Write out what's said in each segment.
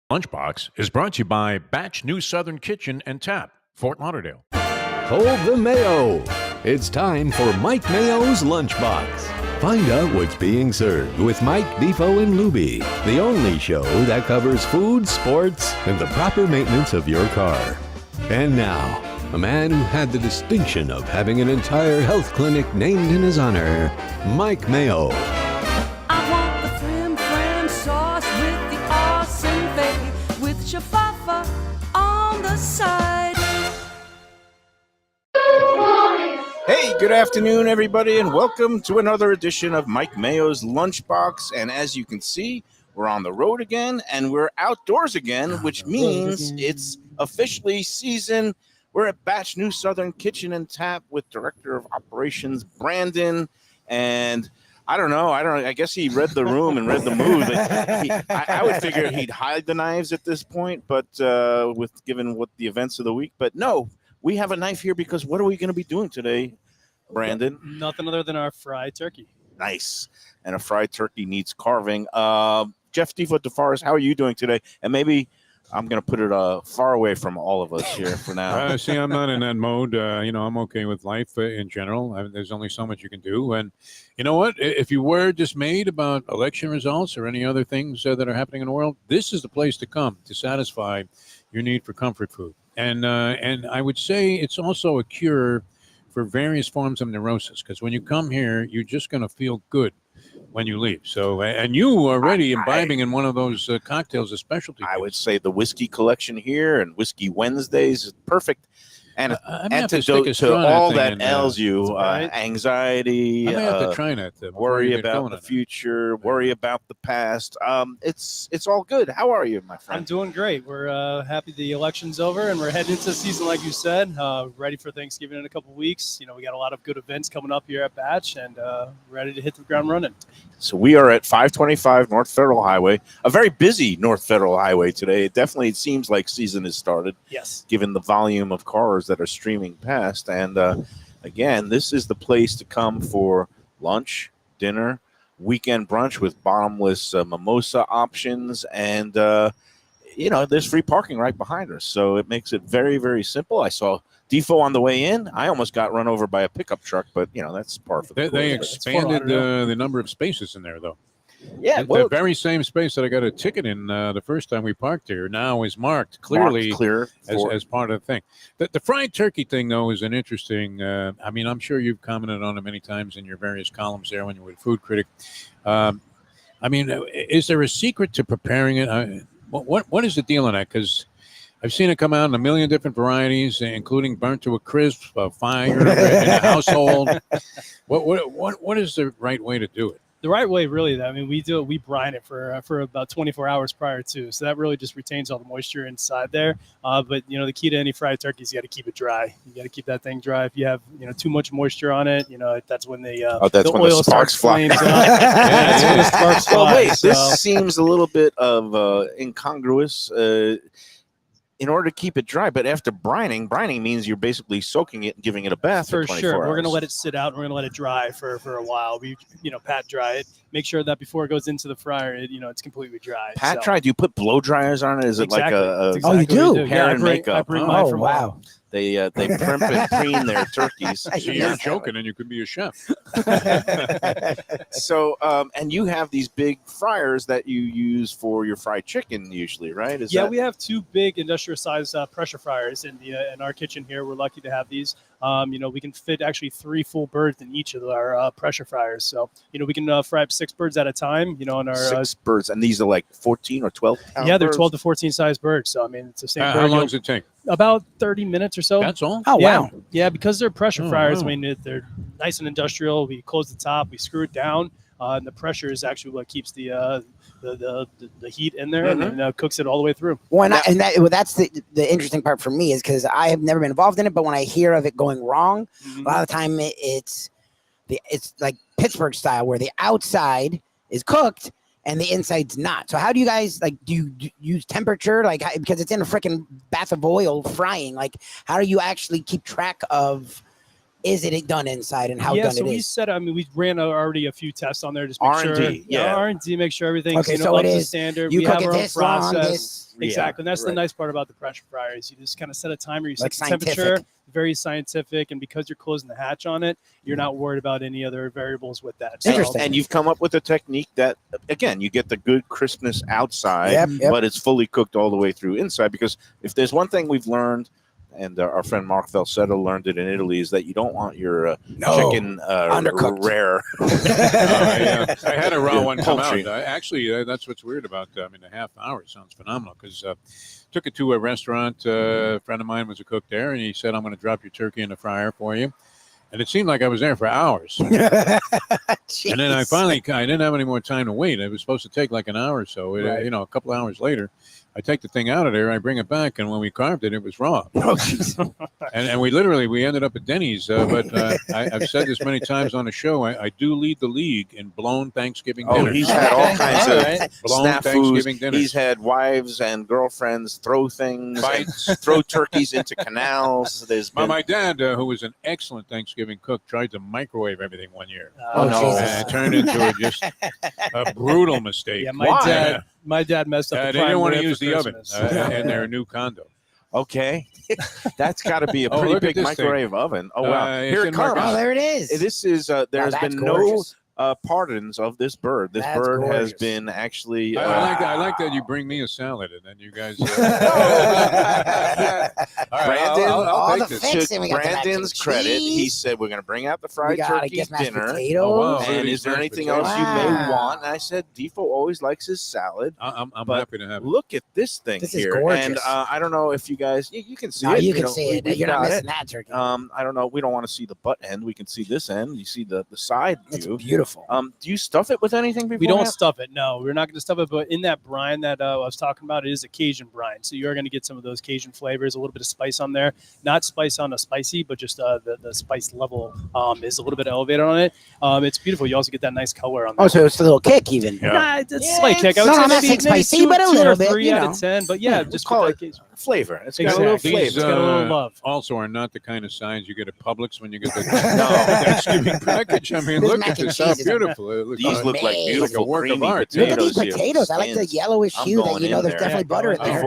Lunchbox is brought to you by Batch New Southern Kitchen and Tap, Fort Lauderdale. Hold the Mayo. It's time for Mike Mayo's Lunchbox. Find out what's being served with Mike, Defo and Lubie, the only show that covers food, sports, and the proper maintenance of your car. And now, a man who had the distinction of having an entire health clinic named in his honor, Mike Mayo. I want the flim flam sauce with the awesome bay with shafafa on the side. Hey, good afternoon, everybody, and welcome to another edition of Mike Mayo's Lunchbox. And as you can see, we're on the road again, and we're outdoors again, which means it's officially season. We're at Batch New Southern Kitchen and Tap with Director of Operations Brandon, and I guess he read the room and read the mood. I would figure he'd hide the knives at this point, but given what the events of the week. But no, we have a knife here because what are we going to be doing today, Brandon? Nothing other than our fried turkey. Nice. And a fried turkey needs carving. Jeff Defo DeForest, how are you doing today? And maybe I'm going to put it far away from all of us here for now. See, I'm not in that mode. I'm okay with life in general. There's only so much you can do. And you know what? If you were dismayed about election results or any other things that are happening in the world, this is the place to come to satisfy your need for comfort food. And I would say it's also a cure for various forms of neurosis, because when you come here, you're just going to feel good when you leave. So, and you are already imbibing in one of those cocktails, a specialty. I would say the whiskey collection here and Whiskey Wednesdays is perfect. And antidote to all that ails you, anxiety, I may have to try that. Worry about the future, worry about the past. It's all good. How are you, my friend? I'm doing great. We're happy the election's over, and we're heading into the season, like you said, ready for Thanksgiving in a couple of weeks. We got a lot of good events coming up here at Batch, and ready to hit the ground running. So we are at 525 North Federal Highway, a very busy North Federal Highway today. It seems like season has started. Yes. Given the volume of cars that are streaming past. And again, this is the place to come for lunch, dinner, weekend brunch with bottomless mimosa options. And, there's free parking right behind us. So it makes it very, very simple. I saw Defo on the way in. I almost got run over by a pickup truck, but, that's par for the course. They expanded the number of spaces in there, though. Yeah, the very same space that I got a ticket in the first time we parked here now is marked clearly as part of the thing. The fried turkey thing, though, is an interesting. I'm sure you've commented on it many times in your various columns there when you were a food critic. Is there a secret to preparing it? What is the deal on that? Because I've seen it come out in a million different varieties, including burnt to a crisp, fire in a household. What is the right way to do it? The right way, really, we brine it for about 24 hours prior to, so that really just retains all the moisture inside there. But the key to any fried turkey is you got to keep it dry. You got to keep that thing dry. If you have too much moisture on it, that's when the oil sparks flames up. That's when the sparks fly. Wait, this seems a little bit of incongruous. In order to keep it dry, but after brining means you're basically soaking it and giving it a bath for 24 hours. We're going to let it sit out and we're going to let it dry for a while. We, pat dry it. Make sure that before it goes into the fryer, it's completely dry. Pat dry? Do you put blow dryers on it? Is it like a exactly you do? Hair and makeup? I bring mine from wow. They primp and preen their turkeys. So you're joking, and you could be a chef. So, and you have these big fryers that you use for your fried chicken usually, right? We have two big industrial-sized pressure fryers in our kitchen here. We're lucky to have these. We can fit actually 3 full birds in each of our pressure fryers. So, we can fry up 6 birds at a time, on our 6 birds. And these are like 14 or 12 pound Yeah, they're birds? 12 to 14 size birds. So, it's the same bird. How long does it take? About 30 minutes or so. That's all? Oh, wow. Yeah, because they're pressure fryers. Wow. They're nice and industrial. We close the top, we screw it down, and the pressure is actually what keeps the heat in there and cooks it all the way through. That's the interesting part for me is because I have never been involved in it, but when I hear of it going wrong, a lot of the time it's like Pittsburgh style where the outside is cooked and the inside's not. So how do you guys do you use temperature because it's in a freaking bath of oil frying? How do you actually keep track of is it done inside and how yeah, done so it we is? set. I mean, we ran already a few tests on there, just make R&D, sure. yeah. R&D, make sure everything's Okay, you know, so up it to is. standard. You we cook have it our own this long, process. this Exactly, and that's the right. nice part about the pressure fryer is you just kind of set a timer, you Like set the temperature, scientific. very scientific, and because you're closing the hatch on it, you're not worried about any other variables with that. Interesting. And you've come up with a technique that, again, you get the good crispness outside, Yep, yep. but it's fully cooked all the way through inside. Because if there's one thing we've learned, and our friend Mark Falsetto learned it in Italy, is that you don't want your chicken undercooked. rare. I had a raw one come Poultry. out. Actually, that's what's weird about. I mean, a half hour sounds phenomenal because took it to a restaurant. A friend of mine was a cook there, and he said, "I'm going to drop your turkey in the fryer for you." And it seemed like I was there for hours. And then I didn't have any more time to wait. It was supposed to take like an hour or so. Right. You know, a couple hours later, I take the thing out of there, I bring it back, and when we carved it, it was raw. And we ended up at Denny's. But I've said this many times on the show. I do lead the league in blown Thanksgiving Oh, dinners. he's had all kinds All of right. blown Thanksgiving snafus. dinners. He's had wives and girlfriends throw things, Fights. and throw turkeys into canals. There's been My dad, who was an excellent Thanksgiving cook, tried to microwave everything one year. Oh, no. Jesus. And it turned into just a brutal mistake. Yeah, Why? my dad messed up. They the didn't prime want to rib use for the oven Christmas. in their new condo. okay. That's got to be a Oh, pretty look at big this microwave oven. Oh wow! it Here it didn't work comes. out. Oh, there it is. This is there Now has that's been gorgeous. no pardons of this bird. This That's bird has gorgeous. been actually. I like that you bring me a salad and then you guys. Brandon, I'll all take the this. fixing. To We got the mac and Brandon's credit, he cheese. said we're going to bring out the We fried got turkey mashed dinner. potatoes. Oh, wow. And These is there mashed anything potatoes. else you may Wow. want? And I said, Defo always likes his salad. I'm But happy to have it. Look at this thing This is here. gorgeous. And I don't know if you guys, you can see No, it. you can know, see it. we've You're not got missing it. that turkey. I don't know. We don't want to see the butt end. We can see this end. You see the side It's view. beautiful. Do you stuff it with anything before? We don't stuff it. No, we're not going to stuff it. But in that brine that I was talking about, it is a Cajun brine. So you are going to get some of those Cajun flavors, a little bit of spice on there. Not spice on a spicy, but just the spice level is a little bit elevated on it. It's beautiful. You also get that nice color on there. Oh, so it's a little kick even. Yeah. Nah, it's a Yeah, slight kick. I would no, say I'm not maybe, saying maybe spicy, two, but a two little or bit, 3 you out know. of 10. But yeah, just call with it that flavor. It's got a little Exactly. flavor. It's got a little love. Also are not the kind of signs you get at Publix when you get the No. Thanksgiving package. I mean, This look mac at and this. How cheese is amazing. beautiful. It looks These look like Amazing. beautiful Like a work of creamy art. Look at potatoes. these here. potatoes. I like the Skins. yellowish I'm hue that going you know in there's there. definitely butter in there.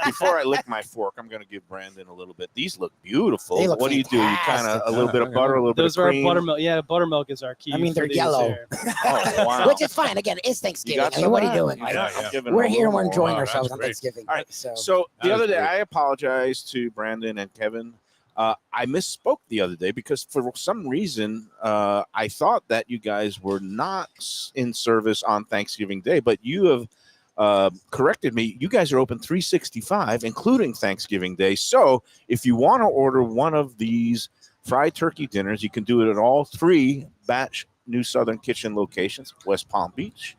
Before I lick my fork, I'm going to give Brandon a little bit. These look beautiful. They look What do? You kind of fantastic. a little bit of butter, a little Those bit are of our cream. buttermilk. Yeah, buttermilk is our key. I mean, for they're these yellow. here. Oh wow! Which is fine. Again, it's You Thanksgiving. got I mean, some what of are you that? doing? Like, Yeah, I'm giving we're him a here and we're little enjoying more. ourselves That's on great. Thanksgiving. All right. So, So the That other is day, great. I apologize to Brandon and Kevin. I misspoke the other day because for some reason I thought that you guys were not in service on Thanksgiving Day, but you have corrected me. You guys are open 365, including Thanksgiving Day. So if you want to order one of these fried turkey dinners, you can do it at all 3 Batch New Southern Kitchen locations: West Palm Beach,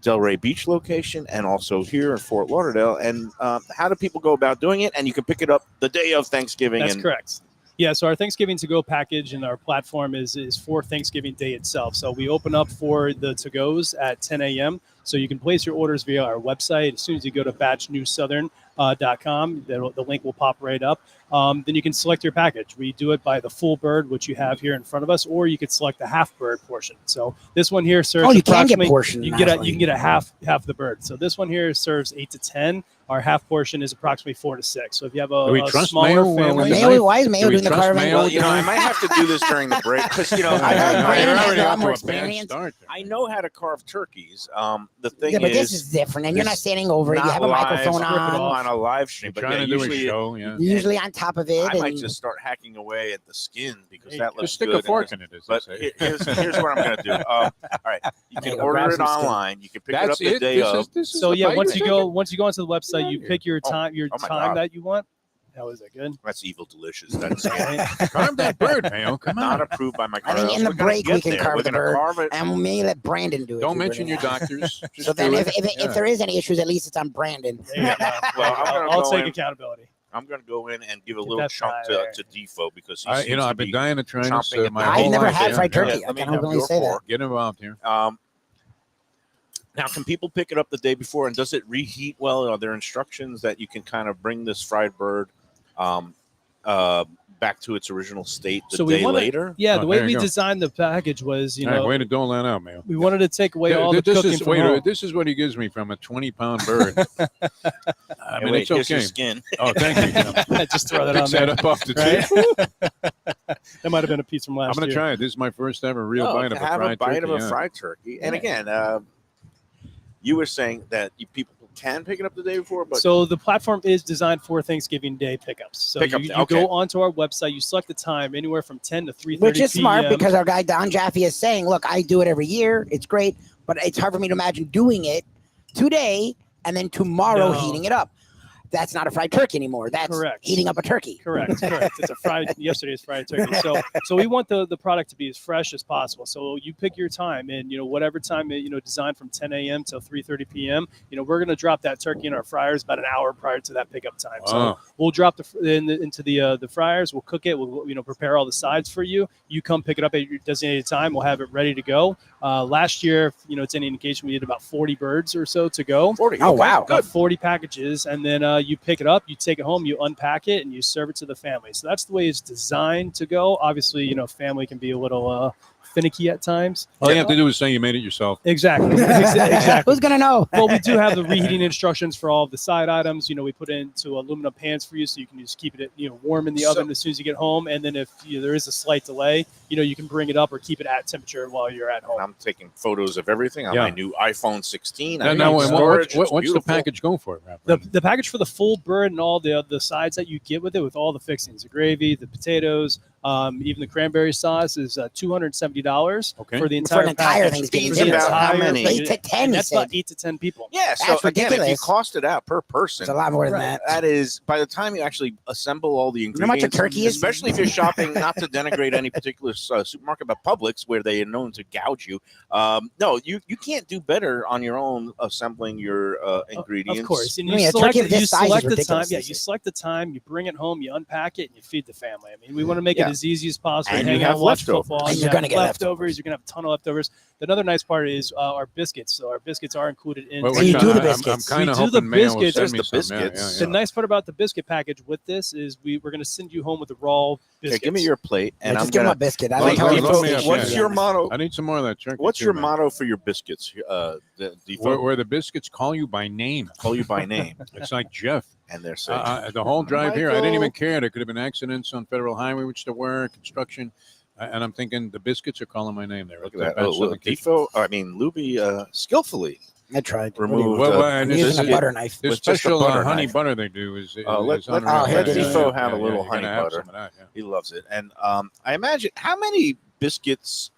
Delray Beach location, and also here in Fort Lauderdale. And how do people go about doing it? And you can pick it up the day of Thanksgiving. That's and correct. Yeah, so our Thanksgiving to go package and our platform is for Thanksgiving Day itself. So we open up for the to goes at 10 a.m. So you can place your orders via our website. As soon as you go to batchnewsouthern.com, the link will pop right up. Then you can select your package. We do it by the full bird, which you have here in front of us, or you could select the half bird portion. So this one here serves you can get approximately portions. you can get a half the bird. So this one here serves 8 to 10. Our half portion is approximately 4 to 6. So if you have Do we a trust smaller Mayo, family, with the Mayo, why is Mayo Do we doing the trust carving? Mayo? well, you know, I might have to do this during the break because I know You're Brandon has already a lot off more to a bad experience. start there. I know how to carve turkeys. The thing Yeah, but is, this is different, and you're not this standing over it. You not have a live, microphone on a live stream. You're But trying yeah, to do a usually show, yeah. You're usually on top of it. I might and just start hacking away at the skin because Hey, that looks Just stick good. a fork in it, as they But say. here's what I'm going to do. All right, you can There you go, order grab it some skin. online. You can pick That's it up the day of. This is So the yeah, bite once you're you go onto the website, you pick your Oh, time oh my God. that you want. How is that good? That's evil delicious. That's Carve that bird, Mayo. Come not on. approved by my. I think in the We're gonna break we get can there. carve We're the gonna bird, carve it. and we may let Brandon do it. Don't too, mention your Brandon. doctors. Just So then, do if, it. if there is any issues, at least it's on Brandon. There you go. Well, I'm gonna I'll go take in. accountability. I'm going to go in and give a Get little that chunk fry to Defo because he I, seems you know, to I've been be dying to try this chomping at my the whole I've never life. had Yeah, fried yeah. turkey. I let me can have openly your say that. fork. Get involved here. Now, can people pick it up the day before, and does it reheat well? Are there instructions that you can kind of bring this fried bird back to its original state the So we day wanna- later? Yeah, Oh, the way there we you go. designed the package was, All right, way to dole that out, Mayo. we wanted to take away all the this cooking is from home. this is what he gives me from a 20-pound bird. I mean, it's here's your okay. skin. Oh, thank you. Just throw that on Fix that there. up off the Right? table. That might have been a piece from last I'm going to year. try it. This is my first ever real No, bite to of a have fried a bite turkey. of a yeah. fried turkey. And Yeah. again, you were saying that people can pick it up the day before, but So the platform is designed for Thanksgiving Day pickups. So Pickup you day, okay. go onto our website, you select the time anywhere from 10 to 3:30 Which is smart p.m. because our guy Don Jaffe is saying, look, I do it every year. It's great, but it's hard for me to imagine doing it today and then tomorrow No. heating it up. That's not a fried turkey anymore. That's Correct. heating up a turkey. Correct. It's a yesterday's fried turkey. So we want the product to be as fresh as possible. So you pick your time, and whatever time designed from 10 a.m. till 3:30 p.m. We're going to drop that turkey in our fryers about an hour prior to that pickup time. So Wow. we'll drop into the fryers. We'll cook it. We'll prepare all the sides for you. You come pick it up at your designated time. We'll have it ready to go. Last year, it's any indication, we did about 40 birds or so to go. 40. Oh, okay, wow. Good. About 40 packages, and then you pick it up, you take it home, you unpack it, and you serve it to the family. So that's the way it's designed to go. Obviously, family can be a little finicky at times. All you have to do is say you made it yourself. Exactly. Exactly. Who's gonna know? Well, we do have the reheating instructions for all of the side items. We put it into aluminum pans for you, so you can just keep it, warm in the oven as soon as you get home. And then if there is a slight delay, you can bring it up or keep it at temperature while you're at home. I'm taking photos of everything on Yeah. my new iPhone 16. Now, I now, got and storage. It's what's the beautiful. package going for? The package for the full bird and all the sides that you get with it, with all the fixings, the gravy, the potatoes, even the cranberry sauce, is $270 Okay. for the For entire an entire package. Thanksgiving For the dinner. About how entire many? package. 8 to 10, And he that's about said. 8 to 10 people. Yeah, so That's again, if you ridiculous. cost it out per It's person, a lot more than Right. that. that is by the time you actually assemble all the know how much ingredients. a turkey is? Especially if you're shopping, not to denigrate any particular supermarket, but Publix, where they are known to gouge you. No, you can't do better on your own assembling your ingredients. Of course. And I mean, you a select, turkey of you this size is select the time. ridiculous, Yeah, this you is. select the time, you bring it home, you unpack it, and you feed the family. I mean, we want to make Yeah. it as easy as possible. And hang you out, have watch leftovers. football. And you you're have gonna get leftovers. You're going to have a ton of leftovers. The other nice part is our biscuits. So our biscuits are included in. So you do the I'm biscuits. kind We of do the hoping Mayo will biscuits. send me There's some. the Yeah, biscuits. The yeah, nice part about the biscuit package with this is we're going to send you home with the raw Okay, biscuits. give me your plate, and Yeah, I'm just give him gonna. a biscuit. I Well, like how he load puts me the up, shit What's in your there. motto? I need some more of that turkey. What's too, your man. motto for your biscuits? Defo? Where the biscuits call you by name. Call you by name, It's like Jeff. and they're saying, The whole drive here, I didn't Michael. even care. There could have been accidents on Federal Highway, which there were, construction. And I'm thinking the biscuits are calling my name there. "Look at at that." Bad Oh, Southern look, Kitchen. Lubie skillfully I tried. removed. Well, I'm this using is- a butter knife. This With just a special butter honey knife. butter they do is Let unreal. here, Yeah, Defo have a little you're honey gonna have butter. some of that, yeah. He loves it, and I imagine how many biscuits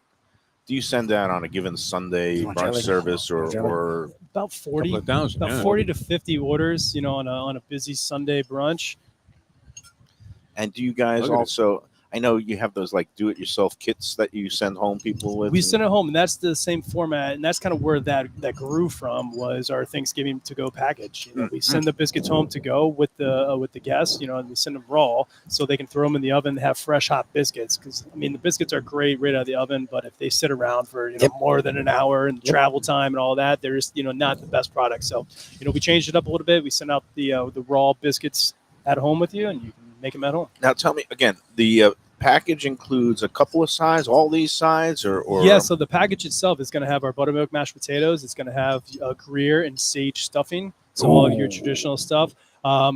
do you send out on a given Sunday You want brunch jelly? service, Want jelly? or about 40. Couple of thousand, About yeah. 40 to 50 orders, on a busy Sunday brunch. and do you guys Look at it. also? I know you have those like do-it-yourself kits that you send home people with. We and- send it home, and that's the same format, and that's kind of where that grew from, was our Thanksgiving to go package. We send the biscuits home to go with the guests, and we send them raw so they can throw them in the oven and have fresh hot biscuits. Because the biscuits are great right out of the oven, but if they sit around for more than an hour and travel time and all that, they're just not the best product. So we changed it up a little bit. We sent out the raw biscuits at home with you, and you can make them at home. Now tell me again, the package includes a couple of sides, all these sides, or Yeah, so the package itself is going to have our buttermilk mashed potatoes. It's going to have Gruyere and sage stuffing, so all of your traditional stuff.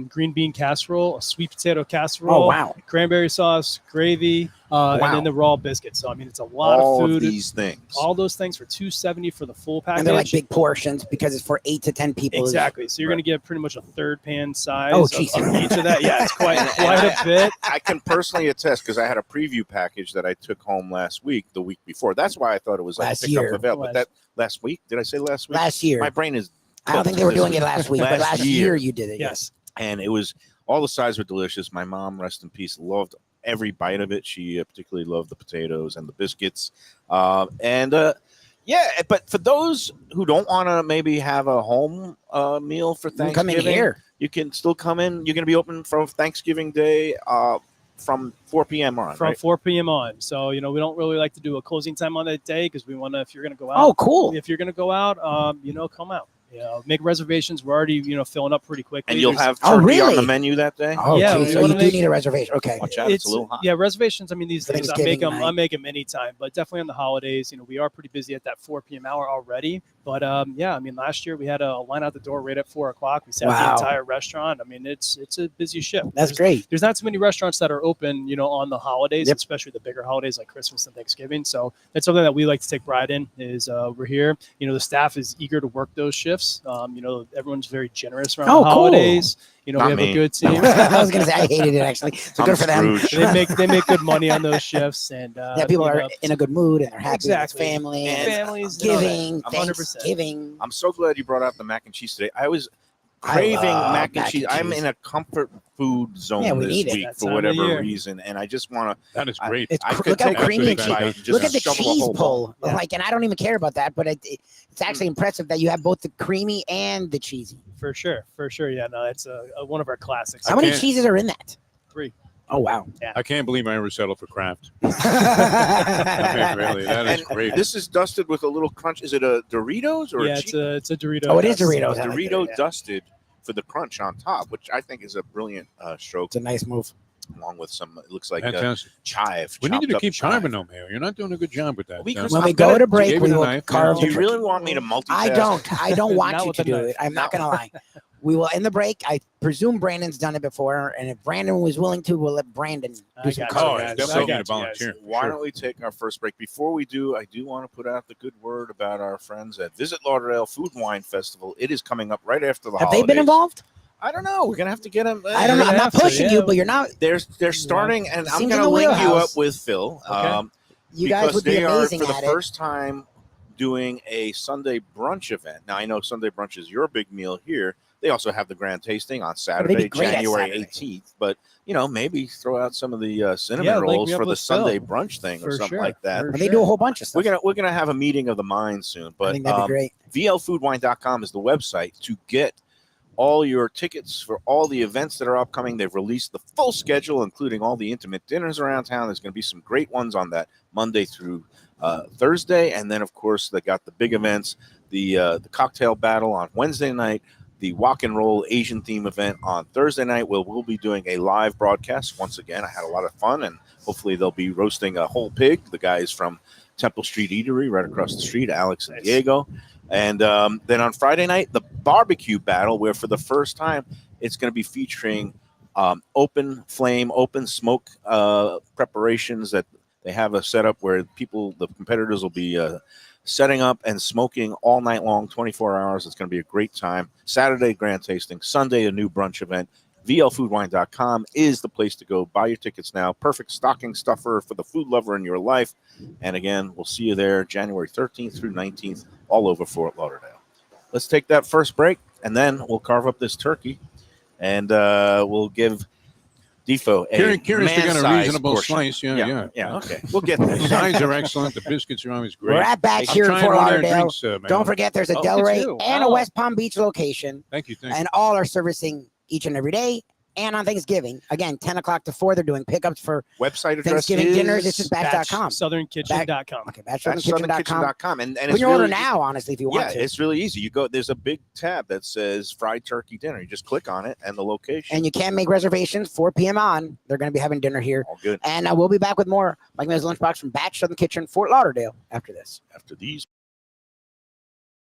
Green bean casserole, a sweet potato casserole, Oh, wow. cranberry sauce, gravy, and then the raw biscuits. So it's a lot all of food. these things. All those things for $270 for the full package. And they're like big portions because it's for 8 to 10 people. Exactly. So you're Right. going to get pretty much a third pan size Oh, of geez. each of that. Yeah, it's quite a bit. I can personally attest because I had a preview package that I took home last week, the week before. That's why I thought it was like Last pick year. up available. But that last week, did I say last week? Last year. My brain is. I don't think they were doing it last week, but Last last year. year you did it. Yes. And it was all the sides were delicious. My mom, rest in peace, loved every bite of it. She particularly loved the potatoes and the biscuits. Yeah, but for those who don't want to maybe have a home meal for You can Thanksgiving, come in here. you can still come in. You're going to be open for Thanksgiving Day from 4 p.m. on, From right? 4 p.m. on. So, we don't really like to do a closing time on that day because we want to, if you're going to go out. Oh, cool. If you're going to go out, come out. Make reservations. We're already filling up pretty quickly. And you'll There's- have Oh, turkey on the really? menu that day. Oh, Yeah, geez, we so wanna you do make- need a reservation. Okay. Watch out, it's a little hot. Yeah, reservations. I mean, these days I make Thanksgiving them. night. I make them anytime, but definitely on the holidays. We are pretty busy at that 4 p.m. hour already. But yeah, I mean, last year we had a line out the door right at 4 o'clock. We sat Wow. the entire restaurant. I mean, it's a busy shift. That's great. There's not too many restaurants that are open, on the holidays, Yep. especially the bigger holidays like Christmas and Thanksgiving. So that's something that we like to take pride in. Is we're here. The staff is eager to work those shifts. Everyone's very generous around Oh, the cool. holidays. We Not have me. a good team. I was gonna say I hated it actually. So I'm good for them. Scrooge. they make good money on those shifts, and Yeah, people are in a good mood and they're happy Exactly. with family And and families, and all that. giving, 100%. Thanksgiving. I'm so glad you brought out the mac and cheese today. I was craving love mac and mac and cheese. I'm cheese. in a comfort food zone Yeah, we this need it. week That for time of whatever year. reason, and I just want to. That is great. It's I cr- could look how take a creamy big it is. bite and just Look at the shovel a cheese whole pull. Yeah. Like, and I don't even care about that, but it's actually impressive that you have both the creamy and the cheesy. For sure. Yeah, no, it's one of our classics. How many can't- cheeses are in that? 3. Oh wow. I can't believe I ever settled for Kraft. I mean, really, that is And great. this is dusted with a little crunch. Is it a Doritos or Yeah, a it's a Dorito. Oh, it is dust. Doritos. I like Dorito Yeah. dusted for the crunch on top, which I think is a brilliant stroke, It's a nice move. along with some. It looks like Fantastic. chive. We need you to chopped up keep chive. carving though, Mayo. You're not doing a good job with that. Because When I'm we go gonna- to break, gave we her the will knife, carve Do the you turkey. really want me to multitask? I don't want Not you with to the do knife. it. I'm not gonna lie. We will in the break. I presume Brandon's done it before, and if Brandon was willing to, we'll let Brandon I do some got you Oh, carving. it's guys. definitely I got need to you guys. volunteer. Why Sure. don't we take our first break? Before we do, I do want to put out the good word about our friends at Visit Lauderdale Food and Wine Festival. It is coming up right after the Have holidays. they been involved? I to We're gonna have to get them. I don't know. I'm not have to, pushing yeah. you, but you're not. They're starting, and I'm Seems in gonna the link you wheelhouse. up with Phil. Okay. You guys because would be they are amazing for the at it. first time doing a Sunday brunch event. Now I know Sunday brunch is your big meal here. They also have the grand tasting on they'd Saturday, be great at January Saturday. 18th. But maybe throw out some of the cinnamon Yeah, link rolls me up for the with Sunday Phil. brunch thing or For something sure. like that. For They do a whole bunch of stuff. We're gonna have a meeting of the minds soon. I But think that'd be great. VLFoodWine.com is the website to get all your tickets for all the events that are upcoming. They've released the full schedule, including all the intimate dinners around town. There's going to be some great ones on that Monday through Thursday, and then of course they got the big events, the cocktail battle on Wednesday night, the walk and roll Asian theme event on Thursday night. We'll be doing a live broadcast once again. I had a lot of fun, and hopefully they'll be roasting a whole pig. The guys from Temple Street Eatery right across the street, Alex and Nice. Diego. And then on Friday night, the barbecue battle, where for the first time it's going to be featuring open flame, open smoke preparations that they have a setup where the competitors will be setting up and smoking all night long, 24 hours. It's going to be a great time. Saturday, grand tasting. Sunday, a new brunch event. VLFoodWine.com is the place to go. Buy your tickets now. Perfect stocking stuffer for the food lover in your life. And again, we'll see you there January 13th through 19th, all over Fort Lauderdale. Let's take that first break, and then we'll carve up this turkey, and we'll give Defo a Curious to get a man-sized reasonable portion. slice. Yeah. Okay, we'll get The there. sides are excellent. The biscuits are always great. We're at Batch I'm here in trying Fort one of their Lauderdale. drinks, man. Don't forget, there's a Oh, Delray you too. and a Wow. West Palm Beach location, Thank you. and all are servicing each and every day. And on Thanksgiving, again, 10 o'clock to 4, they're doing pickups for Website address Thanksgiving is dinners. It's just batch.com. SouthernKitchen.com. Okay, batchsouthern.kitchen.com. BatchSouthernKitchen.com. And Put it's your order really now, honestly, if you want Yeah, to. it's really easy. You go. There's a big tab that says fried turkey dinner. You just click on it and the location. And you can make reservations 4 p.m. on. They're going to be having dinner here. All good. And we'll be back with more Mike Mayo's Lunchbox from Batch Southern Kitchen, Fort Lauderdale, after this. After these.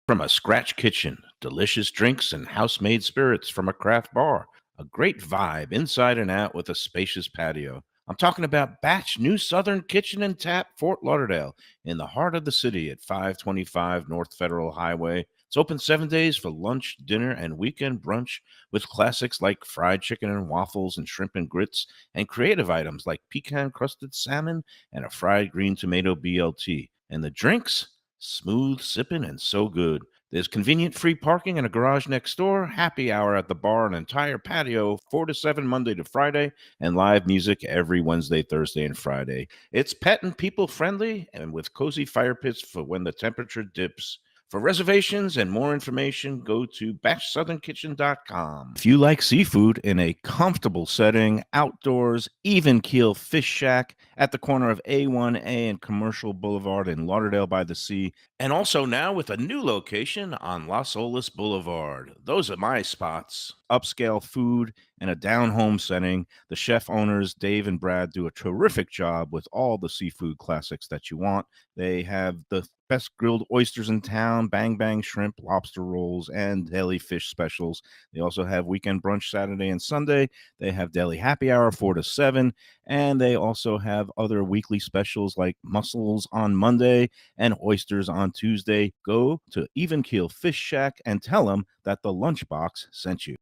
From a scratch kitchen, delicious drinks and house-made spirits from a craft bar. A great vibe inside and out with a spacious patio. I'm talking about Batch New Southern Kitchen and Tap, Fort Lauderdale, in the heart of the city at 525 North Federal Highway. It's open 7 days for lunch, dinner, and weekend brunch with classics like fried chicken and waffles and shrimp and grits, and creative items like pecan-crusted salmon and a fried green tomato BLT. And the drinks? Smooth sipping and so good. There's convenient free parking and a garage next door, happy hour at the bar, an entire patio, 4 to 7 Monday to Friday, and live music every Wednesday, Thursday, and Friday. It's pet and people friendly and with cozy fire pits for when the temperature dips. For reservations and more information, go to bashsouthernkitchen.com. If you like seafood in a comfortable setting, outdoors, even keel fish shack at the corner of A1A and Commercial Boulevard in Lauderdale by the Sea, and also now with a new location on Las Olas Boulevard. Those are my spots. Upscale food in a down-home setting. The chef owners, Dave and Brad, do a terrific job with all the seafood classics that you want. They have the best grilled oysters in town, bang bang shrimp, lobster rolls, and deli fish specials. They also have weekend brunch Saturday and Sunday. They have deli happy hour 4 to 7, and they also have other weekly specials like mussels on Monday and oysters on Tuesday. Go to Even Keel Fish Shack and tell them that the Lunchbox sent you.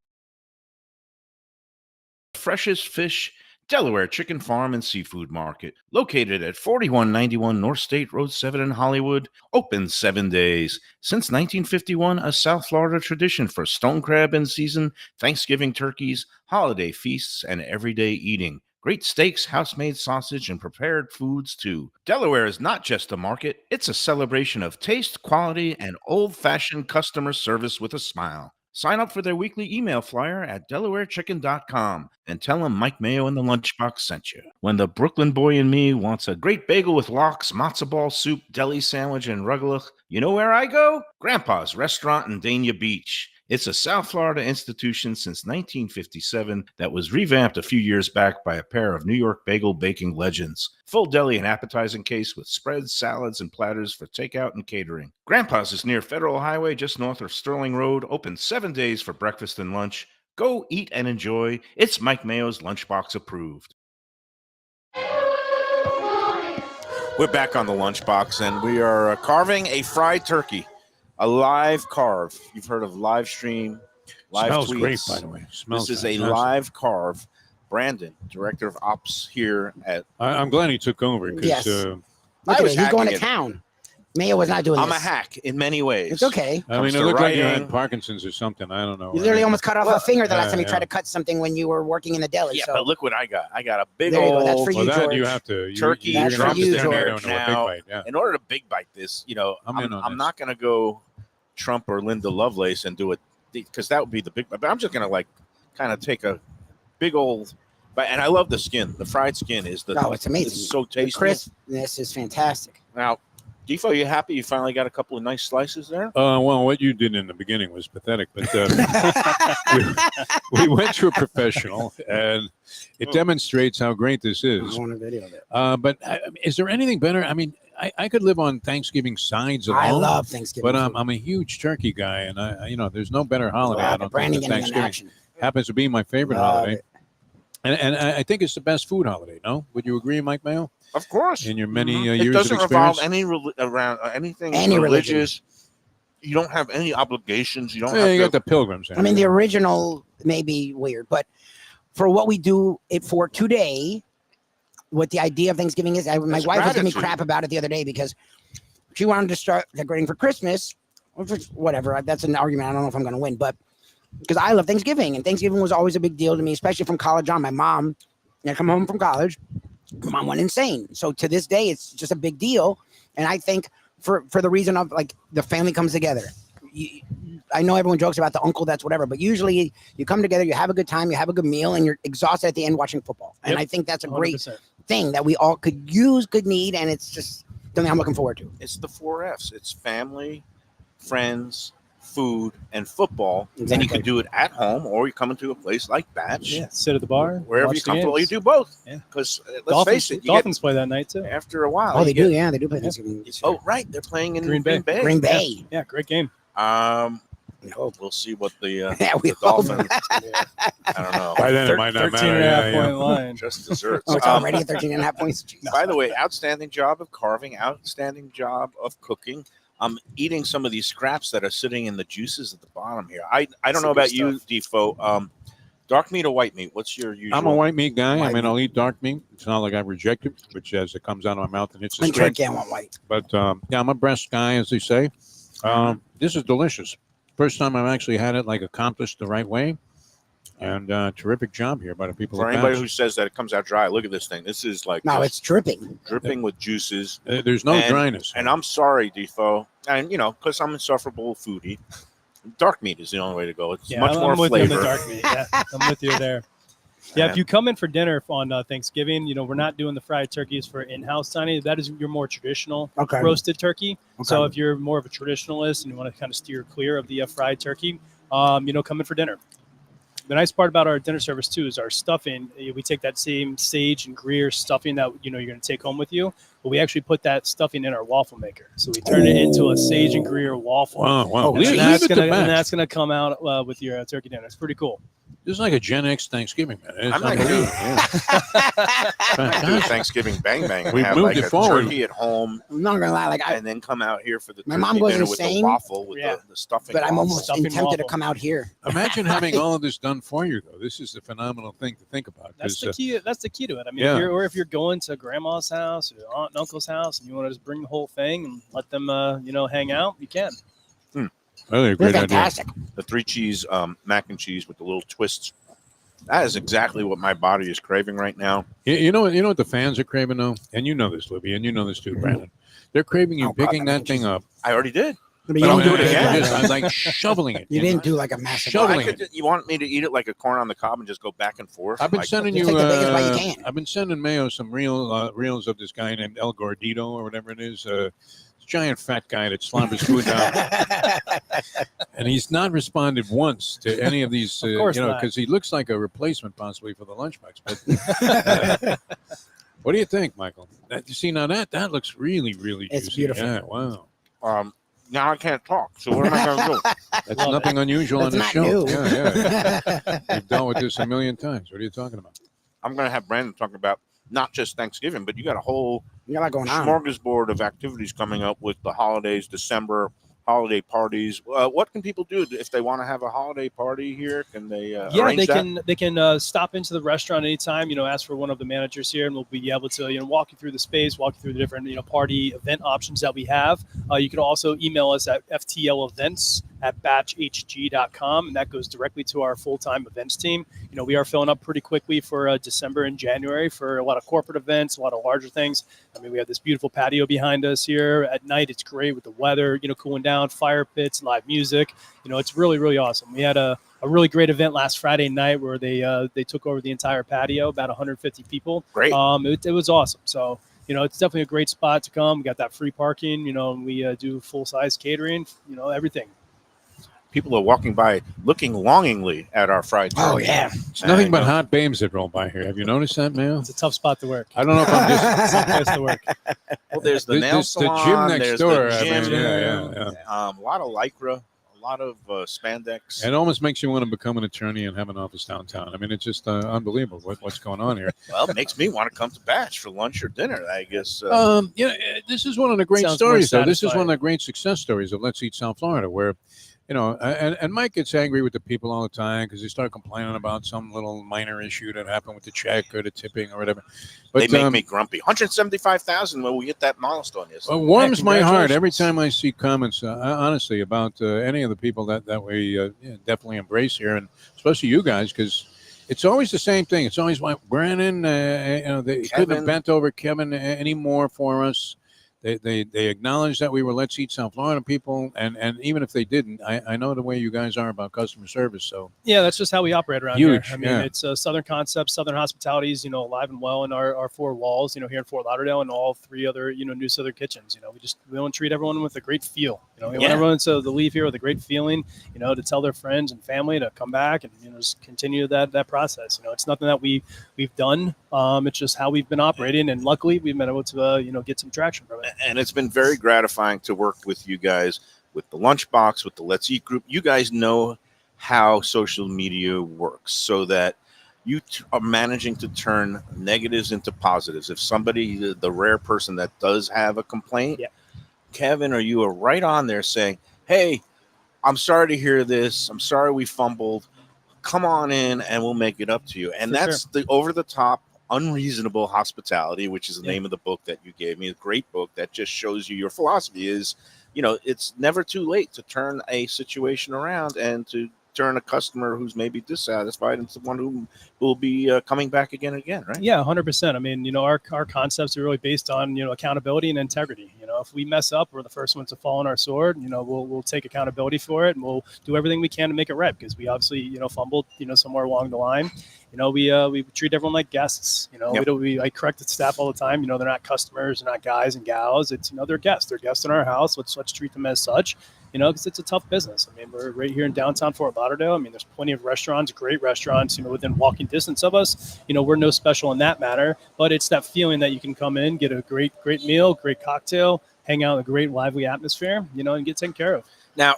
Freshest fish, Delaware Chicken Farm and Seafood Market, located at 4191 North State Road 7 in Hollywood, open 7 days. Since 1951, a South Florida tradition for stone crab in season, Thanksgiving turkeys, holiday feasts, and everyday eating. Great steaks, house-made sausage, and prepared foods, too. Delaware is not just a market, it's a celebration of taste, quality, and old-fashioned customer service with a smile. Sign up for their weekly email flyer at DelawareChicken.com and tell them Mike Mayo and the Lunchbox sent you. When the Brooklyn boy in me wants a great bagel with lox, matzo ball soup, deli sandwich, and rugelach, you know where I go? Grandpa's Restaurant in Dania Beach. It's a South Florida institution since 1957 that was revamped a few years back by a pair of New York bagel baking legends. Full deli and appetizing case with spreads, salads, and platters for takeout and catering. Grandpa's is near Federal Highway just north of Sterling Road, open 7 days for breakfast and lunch. Go eat and enjoy. It's Mike Mayo's Lunchbox approved. We're back on the Lunchbox, and we are carving a fried turkey. A live carve. You've heard of live stream, live Smells tweets. great, by the way. Smells This is a fantastic. live carve. Brandon, director of ops here at. I'm glad he took over because Yes. I Look at was it. He's going to hacking it. town. Mayo was not doing I'm this. a hack in many ways. It's okay. I mean, Comes it to looked like you writing. had Parkinson's or something. I don't know. You literally almost cut off a finger the last Yeah, time you yeah. tried to cut something when you were working in the deli. Yeah, so but look what I got. I got a big There you go. old. That's for you, Well, that George. you have to. Turkey You're That's gonna have for to you, stand there George. and do a big Now, bite. Yeah. in order to big bite this, I'm in on I'm this. not going to go Trump or Linda Lovelace and do it because that would be the big. But I'm just going to like kind of take a big old. But and I love the skin. The fried skin is the. Oh, it's amazing. It's so the tasty. crispness is fantastic. Now, Defo, you happy? You finally got a couple of nice slices there. Well, what you did in the beginning was pathetic, but we went to a professional, and it demonstrates how great this I is. want a video of it. But is there anything better? I mean, I could live on Thanksgiving sides alone. I love Thanksgiving. But food. I'm a huge turkey guy, and there's no better holiday. I Wow, don't Brandon think than getting in Thanksgiving action. happens to be my favorite Love holiday, it. and I think it's the best food holiday. No, would you agree, Mike Mayo? Of course. In your many It years doesn't of revolve experience, around anything Any religion. religious. You don't have any obligations. You don't yeah, have you to. got the pilgrims. I mean, the original may be weird, but for what we do it for today, what the idea of Thanksgiving is, my It's wife was giving me gratitude. crap about it the other day because she wanted to start decorating for Christmas, which is whatever. That's an argument. I don't know if I'm going to win, but because I love Thanksgiving, and Thanksgiving was always a big deal to me, especially from college on. My mom, I come home from college, my mom went insane. So to this day, it's just a big deal. And I think for the reason of like the family comes together. I know everyone jokes about the uncle that's whatever, but usually you come together, you have a good time, you have a good meal, and you're exhausted at the end watching football. And Yep. I think that's a great 100%. thing that we all could use, could need, and it's just something I'm looking forward to. It's the 4 F's. It's family, friends, food, and football. And you Exactly. can do it at home, or you come into a place like Batch, Yeah, sit at the bar, wherever watch you're the comfortable. You games. do both. Yeah. Because let's Dolphins, face it, you Dolphins play that night too. get, after a while. Oh, they you do, get- yeah, they do play Thanksgiving. this year. Oh, right. They're playing in Green Green Bay. Bay. Green Bay. Yeah, great game. We hope. We'll see what the, Yeah, we the hope. Dolphins. I don't know. By then, it might not 13 matter. and a half Yeah, yeah. point line. Just desserts. Oh, it's already at 13 and a half points. Jeez. By the way, outstanding job of carving, outstanding job of cooking. I'm eating some of these scraps that are sitting in the juices at the bottom here. I don't know Super about you, Defo. Dark meat or white meat? What's your usual? I'm a white meat guy. White I mean, meat. I'll eat dark meat. It's not like I reject it, which as it comes out of my mouth and hits the And screen. turkey, I want white. But yeah, I'm a breast guy, as they say. This is delicious. First time I've actually had it like accomplished the right way. And terrific job here by the people. For at anybody Batch. who says that it comes out dry, look at this thing. This is like No, just it's dripping. dripping with juices. There's no dryness. And I'm sorry, Defo, and because I'm an insufferable foodie. Dark meat is the only way to go. It's much more I'm with flavor. you on the dark meat. Yeah, I'm with you there. Yeah, if you come in for dinner on Thanksgiving, we're not doing the fried turkeys for in-house dining. That is your more traditional roasted turkey. Okay. So if you're more of a traditionalist and you want to kind of steer clear of the fried turkey, come in for dinner. The nice part about our dinner service too is our stuffing. We take that same sage and Gruyere stuffing that you're going to take home with you, but we actually put that stuffing in our waffle maker. So we turn it into a sage and Gruyere waffle. Wow. And that's going to come out with your turkey dinner. It's pretty cool. This is like a Gen X Thanksgiving, man. It's I might unbelievable. do Thanksgiving bang bang. We have moved like it a forward. turkey at home, I'm not gonna lie, and then come out here for the My turkey mom goes dinner the with same, the waffle with the stuffing. but I'm waffle. almost Stuffing tempted to waffle. come out here. Imagine having all of this done for you, though. This is the phenomenal thing to think about. That's 'cause, the key. That's the key to it. I mean, Yeah. if you're going to grandma's house or aunt and uncle's house, and you want to just bring the whole thing and let them, hang out, you can. really a They're great idea. fantastic. The 3 cheese mac and cheese with the little twists. That is exactly what my body is craving right now. You know what the fans are craving, though? And you know this, Lubie, and you know this too, Brandon. They're craving you Oh, God, picking that that thing up. I already did. But you But don't I'm do it doing it again. again. I'm like shoveling it. You didn't do like a massive. Shoveling You want me to eat it like a corn on the cob and just go back and forth? I've been Like, sending Just you. take the biggest bite you can. I've been sending Mayo some reels of this guy named El Gordito or whatever it is. Giant fat guy that slobbers food down, and he's not responded once to any of these. Of course not. because he looks like a replacement possibly for the Lunchbox. But what do you think, Michael? You see now that looks really, really It's juicy. beautiful. Yeah, wow. now I can't talk. So what am I going to do? That's Love nothing unusual on That's the not show. new. Yeah. We've dealt with this a million times. What are you talking about? I'm going to have Brandon talk about not just Thanksgiving, but you got a whole You got a lot going on. smorgasbord of activities coming up with the holidays, December holiday parties. What can people do if they want to have a holiday party here? Can they arrange that? They can stop into the restaurant anytime. Ask for one of the managers here, and we'll be able to walk you through the space, walk you through the different party event options that we have. You can also email us at ftlevents@batchhg.com, and that goes directly to our full-time events team. We are filling up pretty quickly for December and January for a lot of corporate events, a lot of larger things. I mean, we have this beautiful patio behind us here. At night, it's great with the weather, cooling down, fire pits, live music. It's really, really awesome. We had a really great event last Friday night where they took over the entire patio, about 150 people. Great. It was awesome. So, it's definitely a great spot to come. We got that free parking, and we do full-size catering, everything. People are walking by looking longingly at our fried turkey. Oh, yeah. It's nothing but And, hot babes that roll by here. Have you noticed that, Mayo? It's a tough spot to work. I don't know if I'm just. It's a tough place to work. Well, there's the This- nail this- the salon. gym next there's door, The I gym, mean, yeah. A lot of lycra, a lot of spandex. It almost makes you want to become an attorney and have an office downtown. I mean, it's just unbelievable what's going on here. Well, it makes me want to come to Batch for lunch or dinner, I guess. This is one of the great Sounds more stories, though. This is one satisfying. of the great success stories of Let's Eat South Florida, where, and Mike gets angry with the people all the time because they start complaining about some little minor issue that happened with the check or the tipping or whatever. But they make me grumpy. 175,000 when we hit that milestone. Yes. it warms my heart every congratulations. time I see comments, honestly, about any of the people that we definitely embrace here, and especially you guys, because it's always the same thing. It's always like Brandon, they couldn't have Kevin. bent over Kevin anymore for us. They acknowledged that we were Let's Eat South Florida people, and even if they didn't, I know the way you guys are about customer service. So Yeah, that's just how we operate around Huge, here. I mean, yeah. it's a Southern concept, Southern hospitalities, alive and well in our four walls, here in Fort Lauderdale and all three other, new Southern kitchens. We want to treat everyone with a great feel. We want everyone to leave here with a great feeling, to tell their friends and family to come back and, just continue that process. It's nothing that we've done. It's just how we've been operating. And luckily we've been able to, get some traction from it. And it's been very gratifying to work with you guys, with the Lunchbox, with the Let's Eat group. You guys know how social media works so that you are managing to turn negatives into positives. If somebody, the rare person that does have a complaint, Yeah. Kevin or you are right on there saying, hey, I'm sorry to hear this. I'm sorry we fumbled. Come on in and we'll make it up to you. And For that's the over-the-top unreasonable hospitality, which is the Yeah. name of the book that you gave me. A great book that just shows you your philosophy is, it's never too late to turn a situation around and to turn a customer who's maybe dissatisfied into someone who will be coming back again and again, right? Yeah, 100%. I mean, our concepts are really based on, accountability and integrity. If we mess up, we're the first ones to fall on our sword. We'll take accountability for it, and we'll do everything we can to make it right, because we obviously, fumbled, somewhere along the line. We treat everyone like guests. Yep. I correct the staff all the time. They're not customers, they're not guys and gals. It's, they're guests. They're guests in our house. Let's treat them as such. Because it's a tough business. I mean, we're right here in downtown Fort Lauderdale. I mean, there's plenty of restaurants, great restaurants, within walking distance of us. We're no special in that matter, but it's that feeling that you can come in, get a great meal, great cocktail, hang out in a great lively atmosphere, and get taken care of. Now,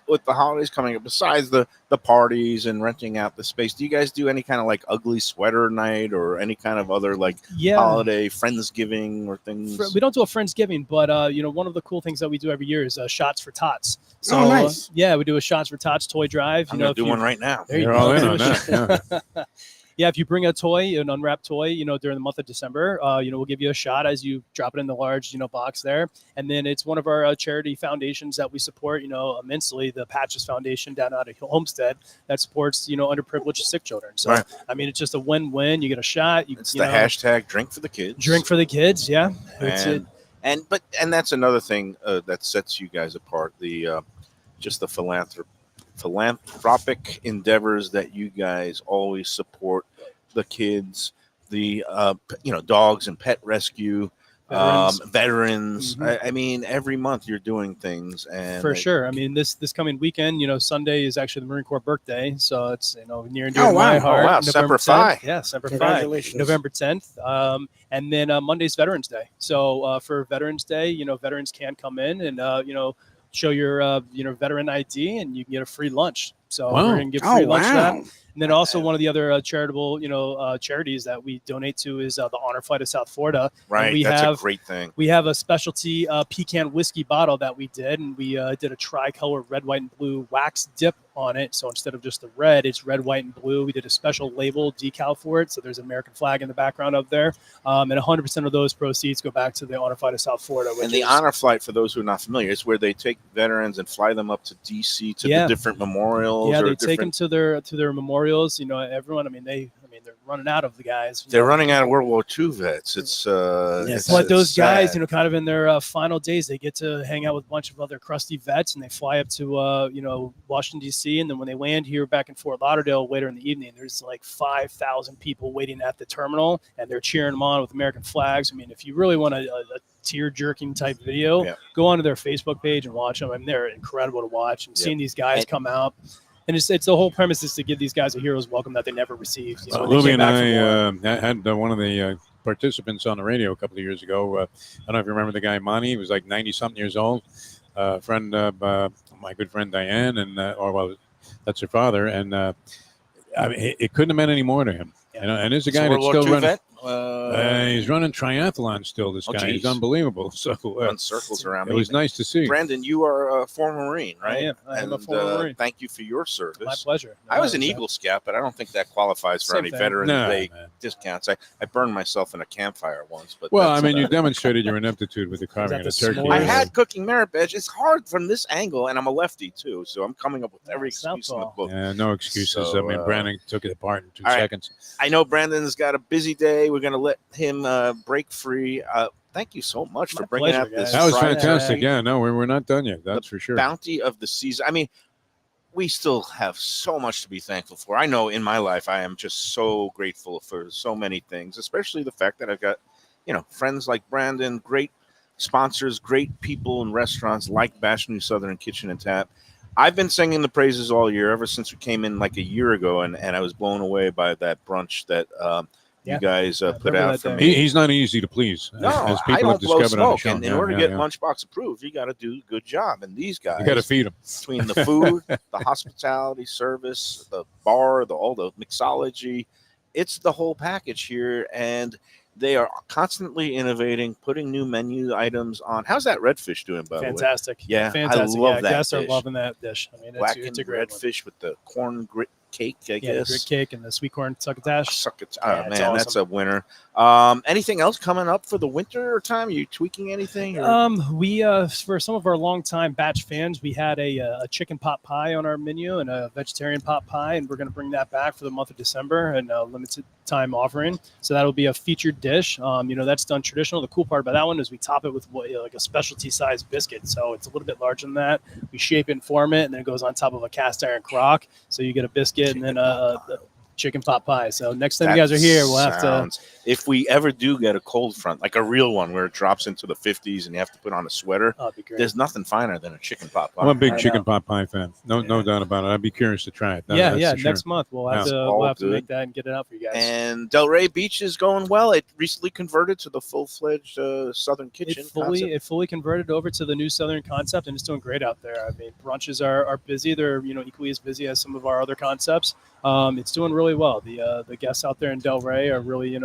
with the holidays coming up, besides the parties and renting out the space, do you guys do any kind of like ugly sweater night or any kind of other like holiday Friendsgiving or things? We don't do a Friendsgiving, but one of the cool things that we do every year is Shots for Tots. So nice. We do a Shots for Tots toy drive. I'm gonna do one right now. There you You're go. all in on that. Yeah. Yeah, if you bring a toy, an unwrapped toy, during the month of December, we'll give you a shot as you drop it in the large, box there. And then it's one of our charity foundations that we support, immensely, the Patches Foundation down out of Homestead that supports, underprivileged sick children. So, Right. I mean, it's just a win-win. You get a shot. It's the hashtag Drink for the Kids. Drink for the kids, yeah. And that's another thing that sets you guys apart. The just the philanthropic endeavors that you guys always support the kids, the dogs and pet rescue, veterans. Mm-hmm. I mean, every month you're doing things, and for sure. I mean, this coming weekend, Sunday is actually the Marine Corps birthday, so it's near and dear Oh, to wow. my heart. Oh, wow. November Semper 10th. Fi. Yeah, Semper Fi. Congratulations. November 10th, and then Monday's Veterans Day. So for Veterans Day, veterans can come in and show your veteran ID, and you can get a free lunch. So Wow. we're gonna give free lunch for that. Wow. And then also one of the other charitable, charities that we donate to is the Honor Flight of South Florida. right. And That's a great thing. We have a specialty pecan whiskey bottle that we did, and we did a tricolor red, white, and blue wax dip on it. So instead of just the red, it's red, white, and blue. We did a special label decal for it, so there's an American flag in the background up there. And 100% of those proceeds go back to the Honor Flight of South Florida. And the Honor Flight, for those who are not familiar, is where they take veterans and fly them up to DC to the different memorials. Yeah, or they take them to their memorials. Everyone. I mean, they're running out of the guys. They're running out of World War II vets. It's but those it's guys, sad. kind of in their final days, they get to hang out with a bunch of other crusty vets, and they fly up to Washington D.C. And then when they land here back in Fort Lauderdale later in the evening, there's like 5,000 people waiting at the terminal, and they're cheering them on with American flags. I mean, if you really want a tear-jerking type video, go onto their Facebook page and watch them. I mean, they're incredible to watch, and seeing these guys come out. And it's the whole premise is to give these guys a hero's welcome that they never received. when they Lubie came and back from war. I had one of the participants on the radio a couple of years ago. I don't know if you remember the guy Monty. He was like 90-something years old. Friend of my good friend Diane, and that's her father. And I mean, it couldn't have meant any more to him. And there's a guy that's still running. He's running triathlon still. This guy, he's unbelievable. So run circles around. It was nice to see. Brandon, you are a former Marine, right? I am a former Marine. Thank you for your service. My pleasure. I was an Eagle Scout, but I don't think that qualifies for Same any thing. Veterans No, Day man. discounts. I burned myself in a campfire once, but Well, I that's mean, you about it. demonstrated your ineptitude with the carving of that a the turkey. s'mores? I had cooking merit badge. It's hard from this angle, and I'm a lefty too, so I'm coming up with every excuse in the Southpaw. book. No excuses. So, I mean, Brandon took it apart in 2 all right. seconds. I know Brandon's got a busy day. We're going to let him break free. Thank you so much for My bringing pleasure, out this. guys. That was Friday. fantastic. Yeah, no, we're not done yet. That's for sure. Bounty of the season. I mean, we still have so much to be thankful for. I know in my life I am just so grateful for so many things, especially the fact that I've got, friends like Brandon, great sponsors, great people in restaurants like Bash New Southern Kitchen and Tap. I've been singing the praises all year, ever since we came in like a year ago, and I was blown away by that brunch that you guys put remember out that for day. me. He's not easy to please. No, as I people have don't blow discovered on the smoke. show. And in order to get Lunchbox approved, you got to do a good job. And these guys, you got to feed him. between the food, the hospitality service, the bar, all the mixology, it's the whole package here. And they are constantly innovating, putting new menu items on. How's that redfish doing, by the way? Fantastic. Yeah, Fantastic. I love that Guests are dish. loving that dish. I mean, Blackened it's a great one. redfish with the corn cake, I Yeah, the guess. grit cake and the sweet corn succotash. Succotash. Yeah, Oh, it's man, that's awesome. a winner. Anything else coming up for the winter time? Are you tweaking anything? We for some of our longtime batch fans, we had a chicken pot pie on our menu and a vegetarian pot pie, and we're going to bring that back for the month of December and a limited time offering. So that'll be a featured dish. That's done traditional. The cool part about that one is we top it with like a specialty sized biscuit, so it's a little bit larger than that. We shape and form it, and then it goes on top of a cast iron crock. So you get a biscuit and then a chicken pot pie. So next time you guys are here, we'll have to. If we ever do get a cold front, like a real one where it drops into the 50s and you have to put on a sweater, Oh, it'd be great. there's nothing finer than a chicken pot pie. I'm a big I chicken know. pot pie fan. No doubt about it. I'd be curious to try it. Yeah, That's for sure. next month we'll have Yeah. to All we'll have to good. make that and get it out for you guys. And Delray Beach is going well. It recently converted to the full-fledged Southern Kitchen concept. It fully converted over to the new Southern concept, and it's doing great out there. I mean, brunches are busy. They're equally as busy as some of our other concepts. It's doing really well. The guests out there in Delray are really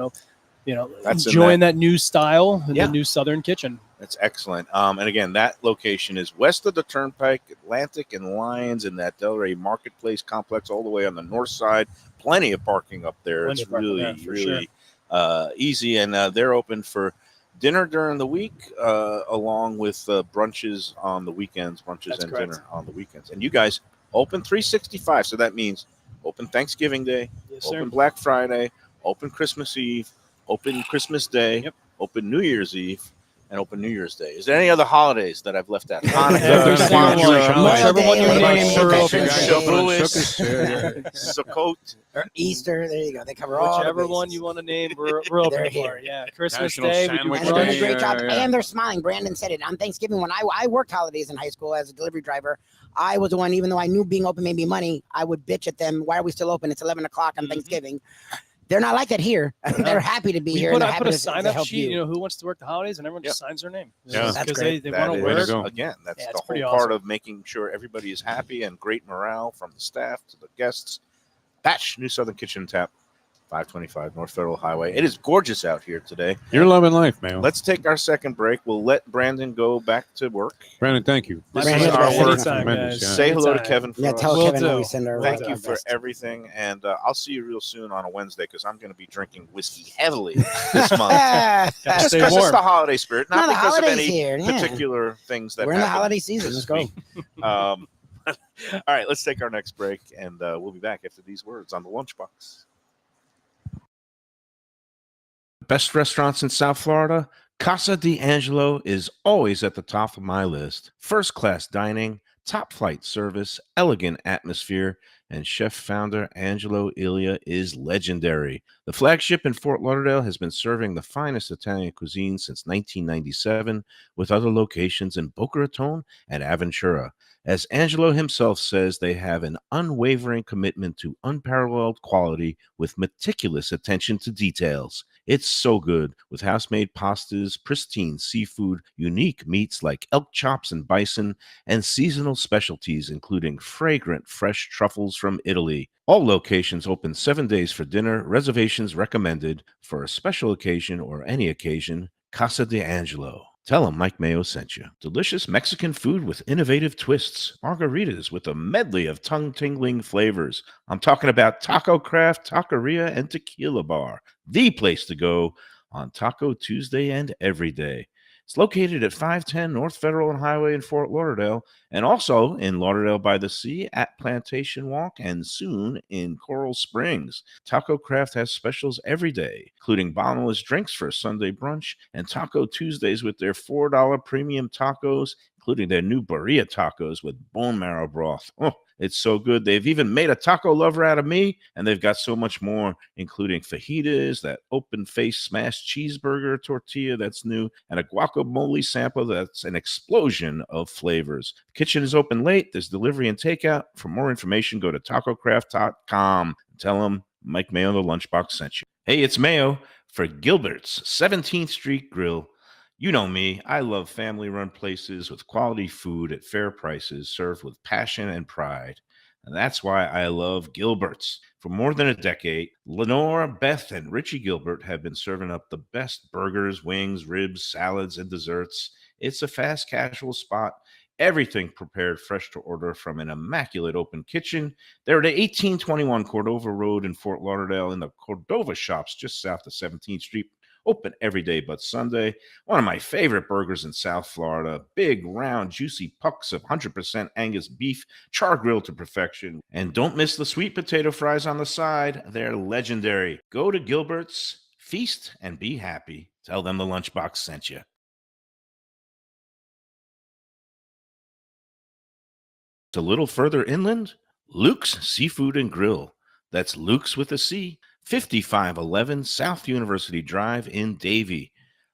That's in enjoying that new style and Yeah. the new Southern kitchen. That's excellent. And again, that location is west of the Turnpike, Atlantic and Lions in that Delray Marketplace complex all the way on the north side. Plenty of parking up there. Plenty It's of parking, really, yeah, for really easy. And they're open for dinner during the week along with brunches on the weekends, That's and correct. dinner on the weekends. And you guys open 365. So that means open Thanksgiving Day, Yes, sir. open Black Friday, open Christmas Eve, open Christmas Day, Yep. open New Year's Eve, and open New Year's Day. Is there any other holidays that I've left out? Every Hanukkah, single one. Kwanzaa, Whichever one you Memorial Day, name, we're Labor open. Day, Shavuos, Sukkot. or Easter. There you go. They cover all the Whichever one bases. you want to name, we're open They're for. here. Yeah, Christmas National Day, we do Sandwich And they're doing a Day, great job. yeah. And they're smiling. Brandon said it on Thanksgiving when I worked holidays in high school as a delivery driver. I was the one, even though I knew being open made me money, I would bitch at them. Why are we still open? It's 11 o'clock on Thanksgiving. They're not like that here. They're happy to be here. and they're I happy put a to sign to up help sheet, you. who wants to work the holidays, and everyone just signs their name. Yeah. That's Because great. they That want to Way to work. go. again, that's Yeah, the it's whole pretty part awesome. of making sure everybody is happy and great morale from the staff to the guests. Batch, New Southern Kitchen Tap, 525 North Federal Highway. It is gorgeous out here today. You're loving life, man. Let's take our second break. We'll let Brandon go back to work. Brandon, thank you. My This is Brandon's our best work. anytime, Tremendous, guys. yeah. Say hello to Anytime. Kevin for Yeah, us. tell Will Kevin do. that we send our Thank our you for best. everything, and I'll see you real soon on a Wednesday because I'm going to be drinking whiskey heavily this month. Ah, Gotta Just stay because it's warm. the holiday spirit, No, not the because of holidays any here, yeah. particular things that We're in the happen holiday season. this Let's go. week. All right, let's take our next break, and we'll be back after these words on the Lunchbox. Best restaurants in South Florida? Casa D'Angelo is always at the top of my list. First class dining, top flight service, elegant atmosphere, and chef founder Angelo Ilia is legendary. The flagship in Fort Lauderdale has been serving the finest Italian cuisine since 1997, with other locations in Boca Raton and Aventura. As Angelo himself says, they have an unwavering commitment to unparalleled quality with meticulous attention to details. It's so good, with house-made pastas, pristine seafood, unique meats like elk chops and bison, and seasonal specialties including fragrant fresh truffles from Italy. All locations open 7 days for dinner. Reservations recommended. For a special occasion or any occasion, Casa D'Angelo. Tell them Mike Mayo sent you. Delicious Mexican food with innovative twists. Margaritas with a medley of tongue-tingling flavors. I'm talking about Taco Craft, Taqueria, and Tequila Bar. The place to go on Taco Tuesday and every day. It's located at 510 North Federal and Highway in Fort Lauderdale, and also in Lauderdale by the Sea at Plantation Walk, and soon in Coral Springs. Taco Craft has specials every day, including bottomless drinks for a Sunday brunch, and Taco Tuesdays with their $4 premium tacos, including their new burrito tacos with bone marrow broth. Oh, it's so good. They've even made a taco lover out of me, and they've got so much more, including fajitas, that open-face smashed cheeseburger tortilla that's new, and a guacamole sample that's an explosion of flavors. The kitchen is open late. There's delivery and takeout. For more information, go to tacocraft.com. Tell them Mike Mayo, the Lunchbox, sent you. Hey, it's Mayo for Gilbert's 17th Street Grill. You know me, I love family-run places with quality food at fair prices served with passion and pride. And that's why I love Gilbert's. For more than a decade, Lenore, Beth, and Richie Gilbert have been serving up the best burgers, wings, ribs, salads, and desserts. It's a fast casual spot Everything prepared fresh to order from an immaculate open kitchen. They're at 1821 Cordova Road in Fort Lauderdale in the Cordova Shops just south of 17th Street. Open every day but Sunday. One of my favorite burgers in South Florida. Big, round, juicy pucks of 100% Angus beef, char grilled to perfection. And don't miss the sweet potato fries on the side. They're legendary. Go to Gilbert's, feast, and be happy. Tell them the Lunchbox sent you. A little further inland, Luke's Seafood and Grill. That's Luke's with a C, 5511 South University Drive in Davie.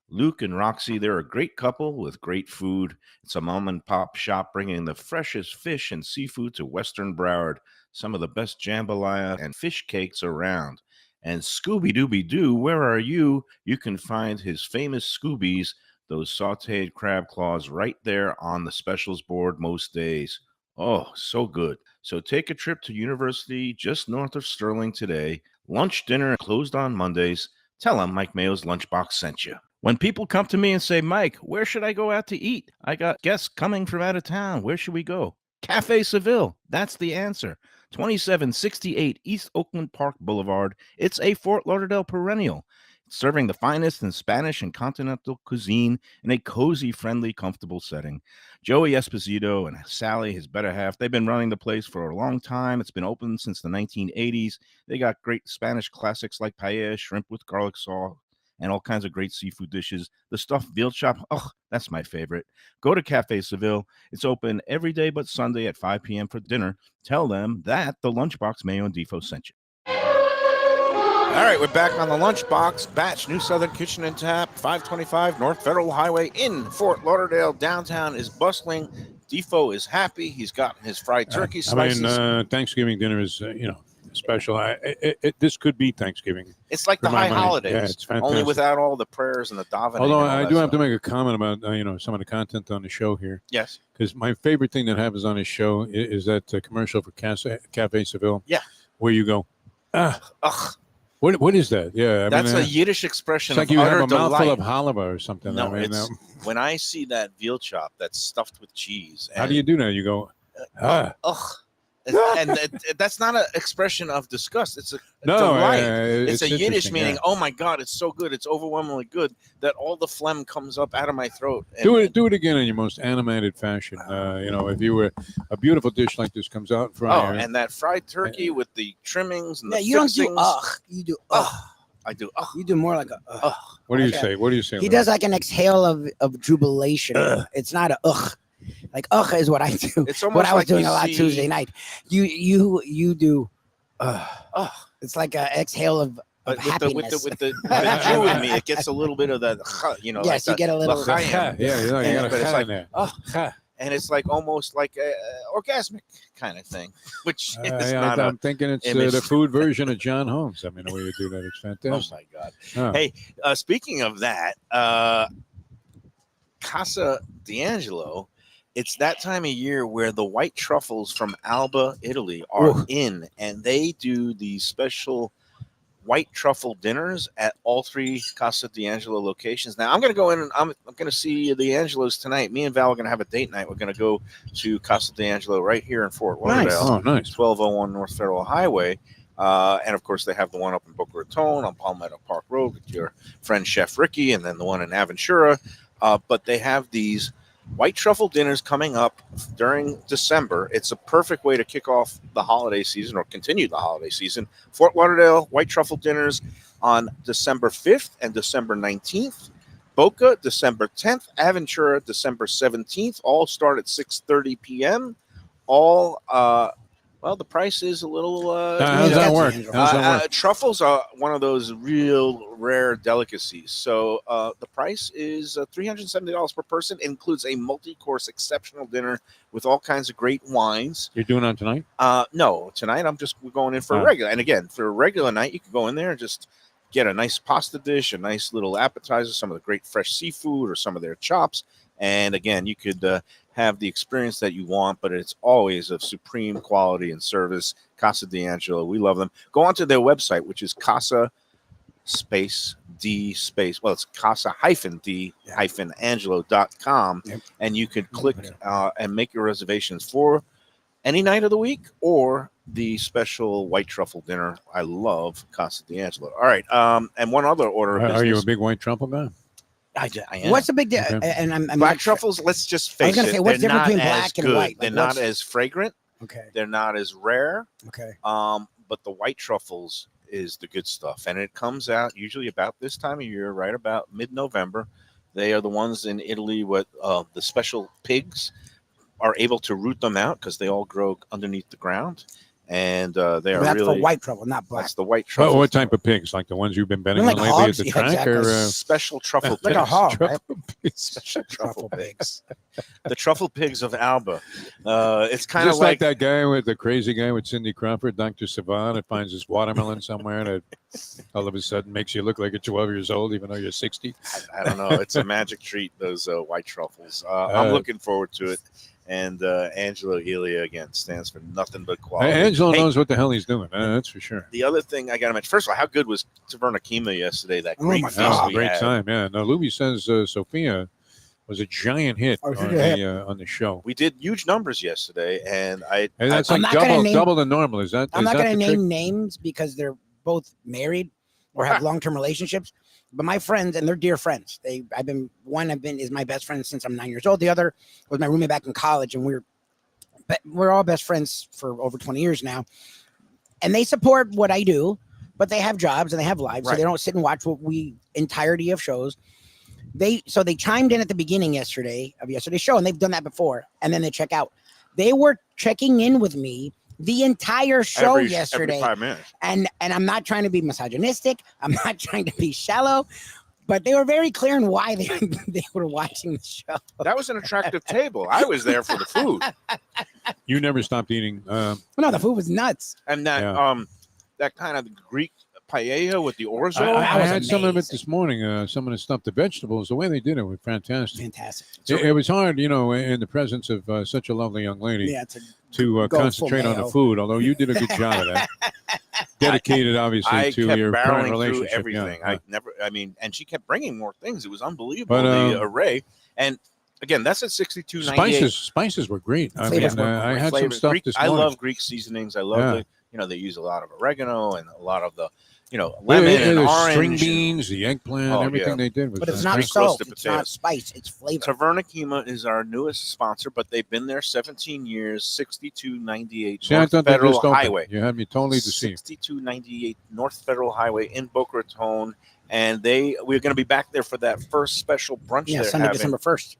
Luke and Roxy, they're a great couple with great food. It's a mom and pop shop bringing the freshest fish and seafood to Western Broward. Some of the best jambalaya and fish cakes around. And Scooby-Dooby-Doo, where are you? You can find his famous Scoobies, those sauteed crab claws, right there on the specials board most days. Oh, so good. So take a trip to University just north of Sterling today. Lunch, dinner, closed on Mondays. Tell them Mike Mayo's Lunchbox sent you. When people come to me and say, Mike, where should I go out to eat? I got guests coming from out of town. Where should we go? Cafe Seville. That's the answer. 2768 East Oakland Park Boulevard. It's a Fort Lauderdale perennial. Serving the finest in Spanish and continental cuisine in a cozy, friendly, comfortable setting. Joey Esposito and Sally, his better half, they've been running the place for a long time. It's been open since the 1980s. They got great Spanish classics like paella, shrimp with garlic sauce, and all kinds of great seafood dishes. The stuffed veal chop, oh, that's my favorite. Go to Cafe Seville. It's open every day but Sunday at 5 p.m. for dinner. Tell them that the Lunchbox Mayo and Defo sent you. All right, we're back on the Lunchbox. Batch, New Southern Kitchen and Tap, 525 North Federal Highway in Fort Lauderdale. Downtown is bustling. Defo is happy. He's got his fried turkey slices. Thanksgiving dinner is, special. This could be Thanksgiving. It's like the high holidays, yeah, it's fantastic. only without all the prayers and the davening. Although I do have to stuff. make a comment about some of the content on the show here. Yes. Because my favorite thing that happens on this show is that commercial for Cafe Seville. Yeah. Where you go, Ugh. What is that? Yeah, That's a Yiddish expression. It's like of you utter have a mouthful delight. of halva or something. No, when I see that veal chop that's stuffed with cheese. How do you do that? You go, Ugh. And that's not an expression of disgust. It's a delight. It's a Yiddish meaning, oh my God, it's so good. It's overwhelmingly good that all the phlegm comes up out of my throat. And, do it again in your most animated fashion. If you were a beautiful dish like this comes out in front of you. And that fried turkey with the trimmings and the you don't fixings. do ugh. You do ugh. I do ugh. You do more like a ugh. What do you Okay. say? What do you say? He does like an exhale of jubilation. It's not a ugh. Like ugh is what I do. It's almost what I was like doing you a lot see- Tuesday night. You do ugh. It's like an exhale of But happiness. with the Jew in me, it gets a little bit of that, yes, like you get a little. l'chaim. Yeah, you got But it's a like, in there. oh, and it's like almost like a orgasmic kind of thing, which is not I'm thinking it's image. the food version of John Holmes. I mean, the way you do that, it's Oh fantastic. my God! Oh. Hey, speaking of that, Casa D'Angelo. It's that time of year where the white truffles from Alba, Italy, are in, and they do these special white truffle dinners at all three Casa D'Angelo locations. Now, I'm going to go in and I'm going to see the Angelos tonight. Me and Val are going to have a date night. We're going to go to Casa D'Angelo right here in Fort Lauderdale. Oh, nice. 1201 North Federal Highway. And, of course, they have the one up in Boca Raton on Palmetto Park Road with your friend Chef Ricky, and then the one in Aventura. But they have these white truffle dinners coming up during December. It's a perfect way to kick off the holiday season or continue the holiday season. Fort Lauderdale white truffle dinners on December 5th and December 19th. Boca, December 10th. Aventura, December 17th. All start at 6:30 p.m. All, the price is a little... How does that work? Truffles are one of those real rare delicacies. So the price is $370 per person. It includes a multi-course exceptional dinner with all kinds of great wines. You're doing that tonight? No, tonight we're going in for a regular. And again, for a regular night, you can go in there and just get a nice pasta dish, a nice little appetizer, some of the great fresh seafood or some of their chops. And again, you could have the experience that you want, but it's always of supreme quality and service. Casa D'Angelo, we love them. Go onto their website, which is space D space. Well, it's casa-d-angelo.com, Yep. and you could click and make your reservations for any night of the week or the special white truffle dinner. I love Casa D'Angelo. All right, and one other order of business. Are you a big white truffle guy? I am. What's the big deal? Okay. And I'm black not truffles? Let's just I was face gonna it. say, what's they're the not difference between as black and good. white? They're Like, not what's- as fragrant. Okay. They're not as rare. Okay. But the white truffles is the good stuff, and it comes out usually about this time of year, right about mid-November. They are the ones in Italy with the special pigs are able to root them out because they all grow underneath the ground, and they are But that's really for white truffle, not black. that's the white truffle. What type of pigs? Like the ones you've been betting Like on lately hogs? at the Yeah, track, exactly. or special truffle Like a pigs. hog, right? Special truffle Truffle pigs. The truffle pigs of Alba. It's kind just of like that guy with the crazy guy with Cindy Crawford, Dr. Savan, that finds this watermelon somewhere that all of a sudden makes you look like you're 12 years old, even though you're 60. I don't know. It's a magic treat, those white truffles. I'm looking forward to it. And Angelo Elia, again, stands for nothing but quality. Angelo Hey, knows what the hell he's doing. That's for sure. the other thing I got to mention, first of all, how good was Taverna Kima yesterday? That Oh great my feast God. we Great had. time, yeah. Now, Lubie says Sophia was a giant hit Oh, on yeah. on the show. We did huge numbers yesterday, and And that's I'm like not gonna name- double the normal. Is that? I'm is not that going to the trick? name names because they're both married or have long-term relationships. But my friends, and they're dear friends. One is my best friend since I'm 9 years old. The other was my roommate back in college, and we're all best friends for over 20 years now. And they support what I do, but they have jobs and they have lives, so Right. they don't sit and watch entirety of shows. They chimed in at the beginning of yesterday's show, and they've done that before, and then they check out. They were checking in with me the entire show yesterday, every 5 minutes. and I'm not trying to be misogynistic. I'm not trying to be shallow, but they were very clear in why they were watching the show. That was an attractive table. I was there for the food, You never stopped eating. No, the food was nuts. and that Yeah. that kind of Greek paella with the orzo. I that was had some of it amazing. this morning. Some of the stuff, the vegetables, the way they did it was fantastic. Fantastic. It was hard, in the presence of such a lovely young lady Yeah, it's to go full concentrate on the Mayo. food. Although you did a good job of that. Dedicated, obviously, I to kept your current barreling through relationship. yeah, everything. yeah. And she kept bringing more things. It was unbelievable, But, the array. And again, that's at $62.98. Spices were great. I Flavors mean, were I had some Flavor. stuff Greek, this I morning. love Greek seasonings. I love Yeah. they use a lot of oregano and a lot of the, Yeah, lemon and the orange. string and beans, the eggplant, Oh, everything yeah. they did was but it's not Greek fantastic. salt. roasted It's not potatoes. spice. It's flavor. Taverna Kima is our newest sponsor, but they've been there 17 years, 6298 See, I North thought they Federal just opened. Highway. You had me totally deceived. 6298 North Federal Highway in Boca Raton. And we're going to be back there for that first special brunch Yeah, they're Sunday, having. December 1st.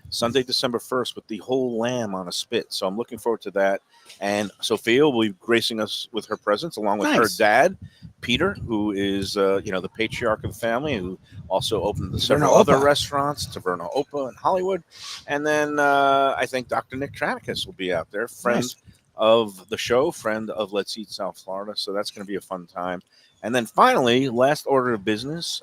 Sunday, December 1st with the whole lamb on a spit. So I'm looking forward to that. And Sophia will be gracing us with her presence along with her Nice. dad, Peter, who is, the patriarch of the family, who also opened the several Taverna other Opa. restaurants, Taverna Opa in Hollywood. And then I think Dr. Nick Tranicus will be out there, friend Nice. of the show, friend of Let's Eat South Florida. So that's going to be a fun time. And then finally, last order of business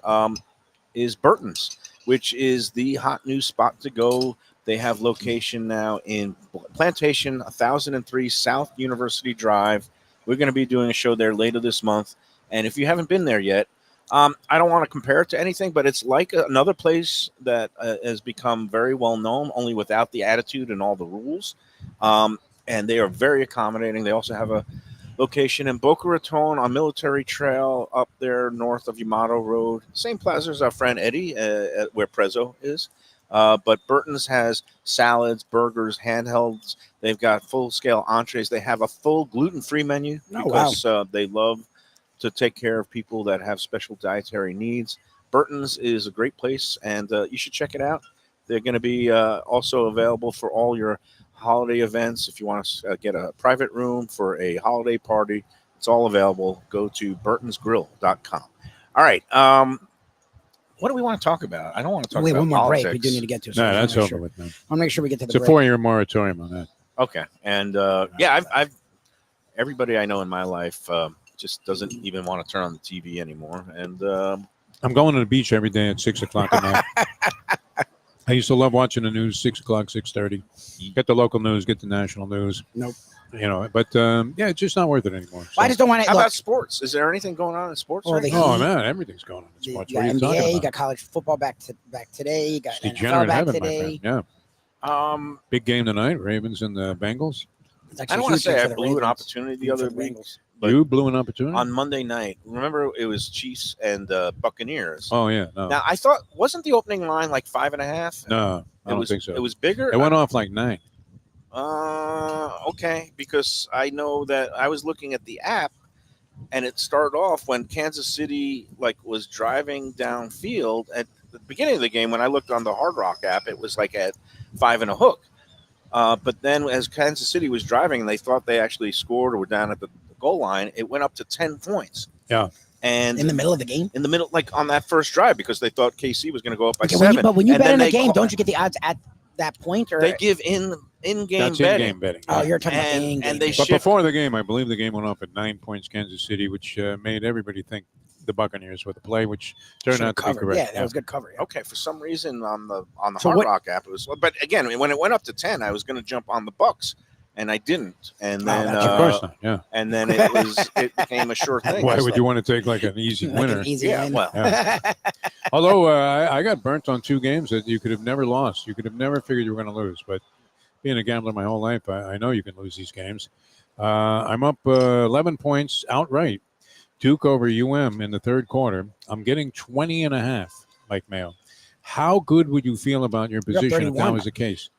is Burton's, which is the hot new spot to go. They have location now in Plantation, 1003 South University Drive. We're going to be doing a show there later this month. And if you haven't been there yet, I don't want to compare it to anything, but it's like another place that has become very well known, only without the attitude and all the rules. And they are very accommodating. They also have a location in Boca Raton on Military Trail up there north of Yamato Road. Same plaza as our friend Eddie, where Prezzo is. But Burton's has salads, burgers, handhelds. They've got full-scale entrees. They have a full gluten-free menu Oh, because they love to take care of people that have special dietary needs. Burton's is a great place, and you should check it out. They're going to be also available for all your holiday events. If you want to get a private room for a holiday party, it's all available. Go to burtonsgrill.com. All right. What do we want to talk about? I don't want to talk Wait, about one more politics. break. We do need to get to. No, I wanna that's make over sure- with, man. I want to make sure we get to the It's a break. 4-year moratorium on that. Okay. And I've everybody I know in my life just doesn't even want to turn on the TV anymore. And I'm going to the beach every day at 6 o'clock at night. I used to love watching the news, 6 o'clock, 6:30. Get the local news, get the national news. Nope. But yeah, it's just not worth it anymore. Well, I just don't want to. How Look, about sports? Is there anything going on in sports? Well, right the now? Oh man, everything's going on in you sports. got What are you NBA, talking you about? got college football back today. You got It's NFL degenerate back heaven, my today. friend. Yeah, big game tonight. Ravens and the Bengals. It's I actually don't a want to huge say game I for the blew an Ravens, opportunity the huge for other the week, Bengals. but You blew an opportunity on Monday night, remember it was Chiefs and Buccaneers. Oh yeah, no, Now I thought wasn't the opening line like 5.5? no, I don't think so. It was bigger. It went off like 9. Okay, because I know that I was looking at the app, and it started off when Kansas City was driving downfield at the beginning of the game. When I looked on the Hard Rock app, it was like at 5 and a hook. But then as Kansas City was driving, and they thought they actually scored or were down at the goal line, it went up to 10 points. Yeah. And In the middle of the game. in the middle, on that first drive, because they thought KC was going to go up by Okay, 7. but when you And bet then in a they game, call- don't you get the odds at that point? Or They give in-game That's betting. in-game betting. oh, you're talking about And- in-game. and they But shift- before the game, I believe the game went off at 9 points, Kansas City, which made everybody think the Buccaneers were the play, which turned Should've out to be covered. correct. Yeah, that was good cover. Yeah. Okay, for some reason on the So Hard what- Rock app it was, but again, when it went up to 10, I was going to jump on the Bucks, and I didn't, and Oh, then that's Of course not. Yeah. and then it became a sure thing. Why It's would like- you want to take like an easy Like winner? an easy Yeah, win. well, Although I got burnt on 2 games that you could have never lost. You could have never figured you were going to lose. But being a gambler my whole life, I know you can lose these games. I'm up 11 points outright. Duke over UM in the third quarter. I'm getting 20.5, Mike Mayo. How good would you feel about your You're up position if that 31. was the case?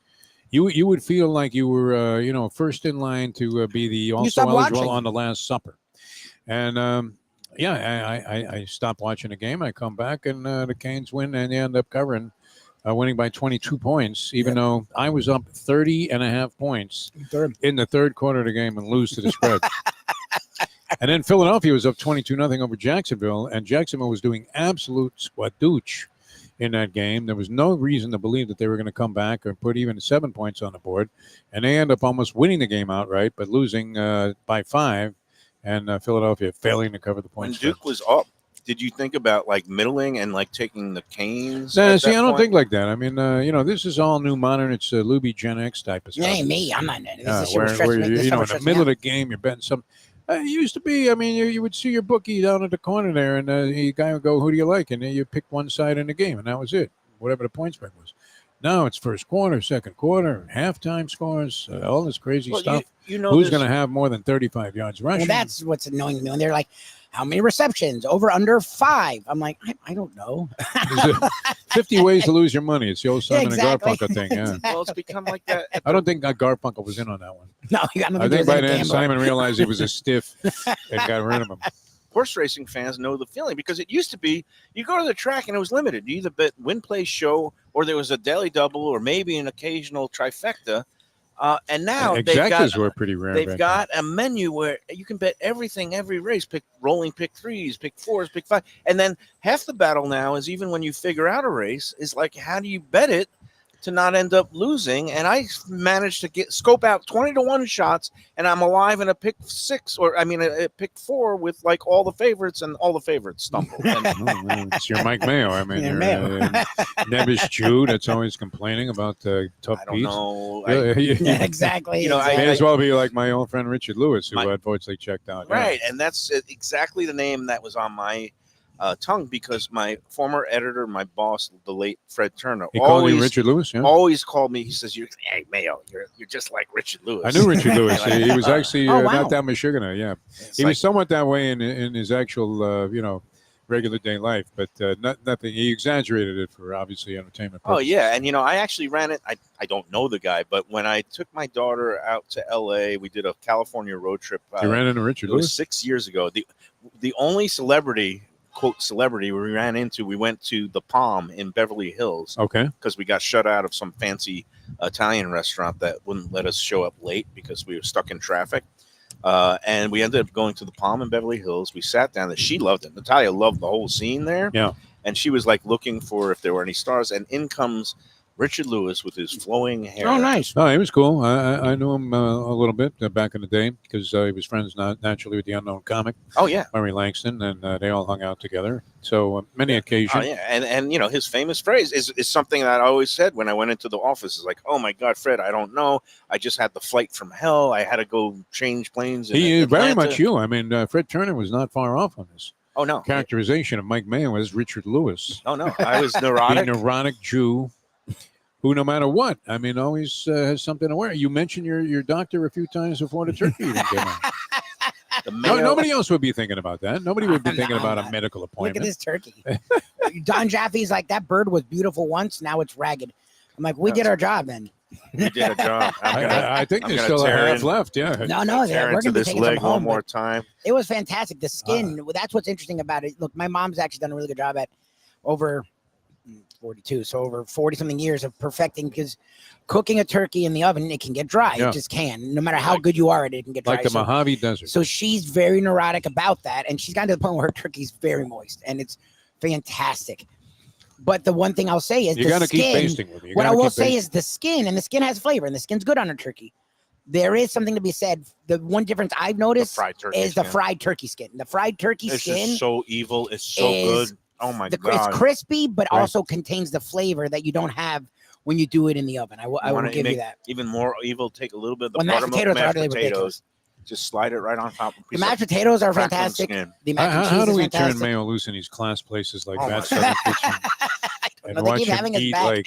You would feel like you were first in line to be the also stopped eligible watching. on the Last Supper. And I stopped watching the game. I come back and the Canes win, and they end up covering, winning by 22 points, even though I was up 30.5 points Third. in the third quarter of the game and lose to the spread. And then Philadelphia was up 22-0 over Jacksonville, and Jacksonville was doing absolute squadooch in that game. There was no reason to believe that they were going to come back or put even 7 points on the board, and they end up almost winning the game outright, but losing by 5, and Philadelphia failing to cover the when points. Duke was up, did you think about middling and taking the Canes? Nah, at see, that I don't point? think like that. I mean, this is all new modern. It's Lubie Gen X type of It stuff. ain't me. I'm not. This Yeah, is shit was where stressing me. you, This you stuff know, was in the stressing me middle of out. the game, you're betting some. It used to be, I mean, you would see your bookie down at the corner there, and the guy would go, "Who do you like?" And then you pick one side in the game, and that was it. Whatever the point spread was. Now it's first quarter, second quarter, halftime scores, all this crazy Well, stuff. you know Who's this- going to have more than 35 yards rushing? Well, that's what's annoying to me when they're like, "How many receptions? Over under 5?" I'm like, I don't know. There's 50 ways to lose your money. It's the old Simon Exactly. and Garfunkel thing. Yeah. Well, it's become like that. I don't think Garfunkel was in on that one. No, you got I nothing to do think with by it, then gambler. Simon realized he was a stiff and got rid of him. Horse racing fans know the feeling, because it used to be you go to the track and it was limited. You either bet win, play, show, or there was a daily double, or maybe an occasional trifecta. And now Exactas were pretty rare. they've back got a menu where you can bet everything, every race. Pick rolling, pick 3s, pick 4s, pick 5, and then half the battle now is, even when you figure out a race, is like, how do you bet it to not end up losing? And I managed to scope out 20-1 shots, and I'm alive in a pick 6, or a pick 4 with all the favorites, and all the favorites stumble. And then. Oh, well, it's your Mike Mayo. I mean, Yeah, you're, Mayo. Nevis Jew that's always complaining about tough I don't beats. know. Yeah, exactly. You know, I- May as well be like my old friend Richard Lewis, who My- unfortunately checked out. Right, and that's exactly the name that was on my tongue, because my former editor, my boss, the late Fred Turner, He called you Richard Lewis, yeah? always called me. He says, "Hey Mayo, you're just like Richard Lewis." I knew Richard Lewis. He was actually Oh, wow. not that Michiganer, yeah. It's He like- was somewhat that way in his actual, regular day life, but nothing. He exaggerated it for obviously entertainment Oh purposes. yeah, and I actually ran it. I don't know the guy, but when I took my daughter out to L.A., we did a California road trip. You ran into Richard It was Lewis? 6 years ago. The only celebrity, quote celebrity, we ran into, we went to the Palm in Beverly Hills, Okay. because we got shut out of some fancy Italian restaurant that wouldn't let us show up late because we were stuck in traffic. And we ended up going to the Palm in Beverly Hills. We sat down there. She loved it. Natalia loved the whole scene there. Yeah. And she was looking for if there were any stars. And in comes Richard Lewis with his flowing hair. Oh, nice. Oh, he was cool. I knew him a little bit back in the day because he was friends naturally with the unknown comic, Oh yeah. Murray Langston, and they all hung out together. So many occasions. Oh yeah, and you know his famous phrase is something that I always said when I went into the office. Is like, oh my God, Fred, I don't know. I just had the flight from hell. I had to go change planes. In He is very Atlanta. much you. I mean, Fred Turner was not far off on this. Oh no, Characterization of Mike Mayo as Richard Lewis. Oh no, I was The neurotic. neurotic Jew who, no matter what, I mean, always has something to wear. You mentioned your doctor a few times before the turkey eating came out. The Mayo- Nobody else would be thinking about that. Nobody would be I'm thinking not- about I'm a not. medical Look at appointment. this turkey. Don Jaffe's like, that bird was beautiful once, now it's ragged. I'm like, we did our job then. We did a job. I think I'm there's gonna still a tear half in- left. Yeah. No, tear we're into gonna be this taking some leg one home. more But time. it was fantastic. The skin, that's what's interesting about it. Look, my mom's actually done a really good job at over 42, so over 40 something years of perfecting, because cooking a turkey in the oven, it can get dry. Yeah. It just can. No matter how good you are at it, it can get dry. Like the So- Mojave Desert. So she's very neurotic about that, and she's gotten to the point where her turkey's very moist, and it's fantastic. But the one thing I'll say is You the got to keep skin. basting with it. You What I gotta will keep say basting. is the skin, and the skin has flavor, and the skin's good on a turkey. There is something to be said. The one difference I've The noticed fried turkey is the skin. fried turkey skin. The fried turkey It's skin, just so evil. It's so is good. Oh my it's God. crispy, but Right. also contains the flavor that you don't have when you do it in the oven. I will wanna give you make that. Even more evil. Take a little bit of the Well, mashed buttermilk potatoes are mashed utterly potatoes. ridiculous. Just slide it right on top of a The piece mashed of potatoes are crackling fantastic. skin. The mac and cheese How do is we fantastic. turn Mayo loose in these class places like Oh that my Southern Kitchen I and don't know, they watch keep him having us eat back. like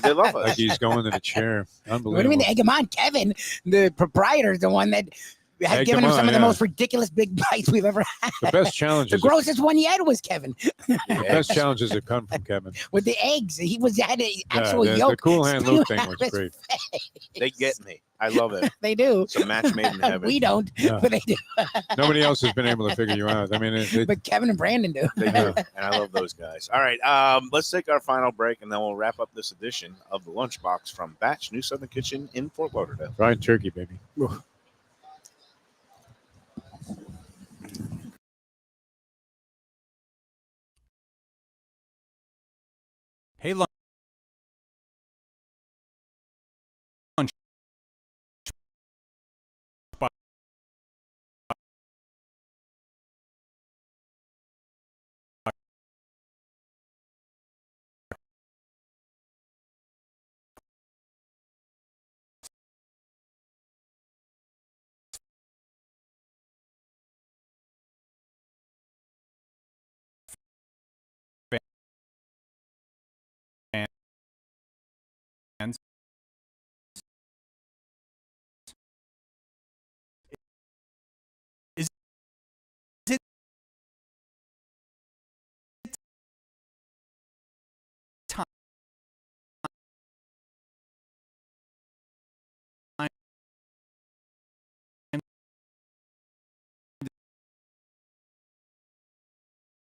They love like us. he's going to the chair? Unbelievable. What do you mean the egg him on? Kevin, the proprietor, is the one that has Egg given him him some on, of the yeah. most ridiculous big bites we've ever had. The best challenges. The grossest one yet was Kevin The best challenges have come from Kevin. with the eggs. He had an actual the yolk. Cool Hand spewing Luke thing out was of his great. face. They get me. I love it. They do. It's a match made in heaven. We don't, Yeah. but they do. Nobody else has been able to figure you out. I mean, But Kevin and Brandon do. They Yeah. do, and I love those guys. All right, let's take our final break, and then we'll wrap up this edition of the Lunchbox from Batch New Southern Kitchen in Fort Lauderdale. fried turkey, baby. Hey, fans. Is it time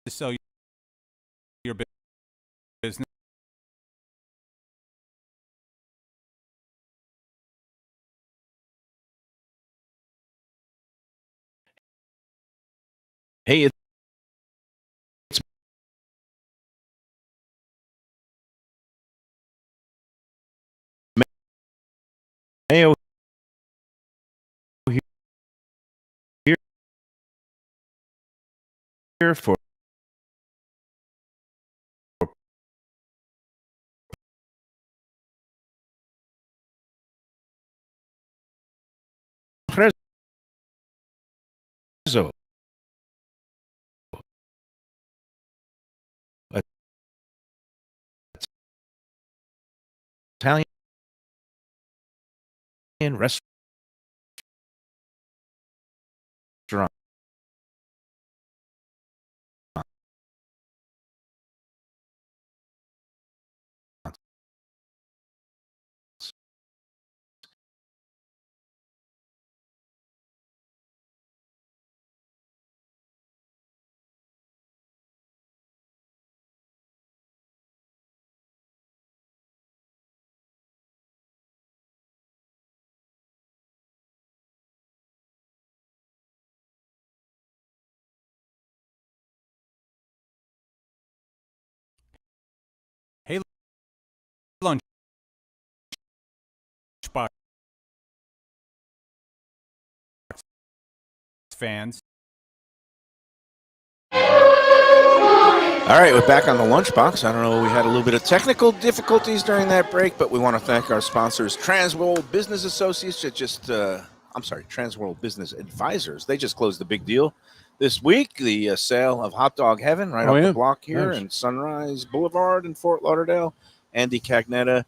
to sell your business? Hey, it's Mayo here for Prezzo. Italian restaurant. fans. All right, we're back on the Lunchbox. I don't know, we had a little bit of technical difficulties during that break, but we want to thank our sponsors, Transworld Business Associates. Transworld Business Advisors. They just closed the big deal this week, the sale of Hot Dog Heaven right off the block here in Sunrise Boulevard in Fort Lauderdale. Andy Cagnetta,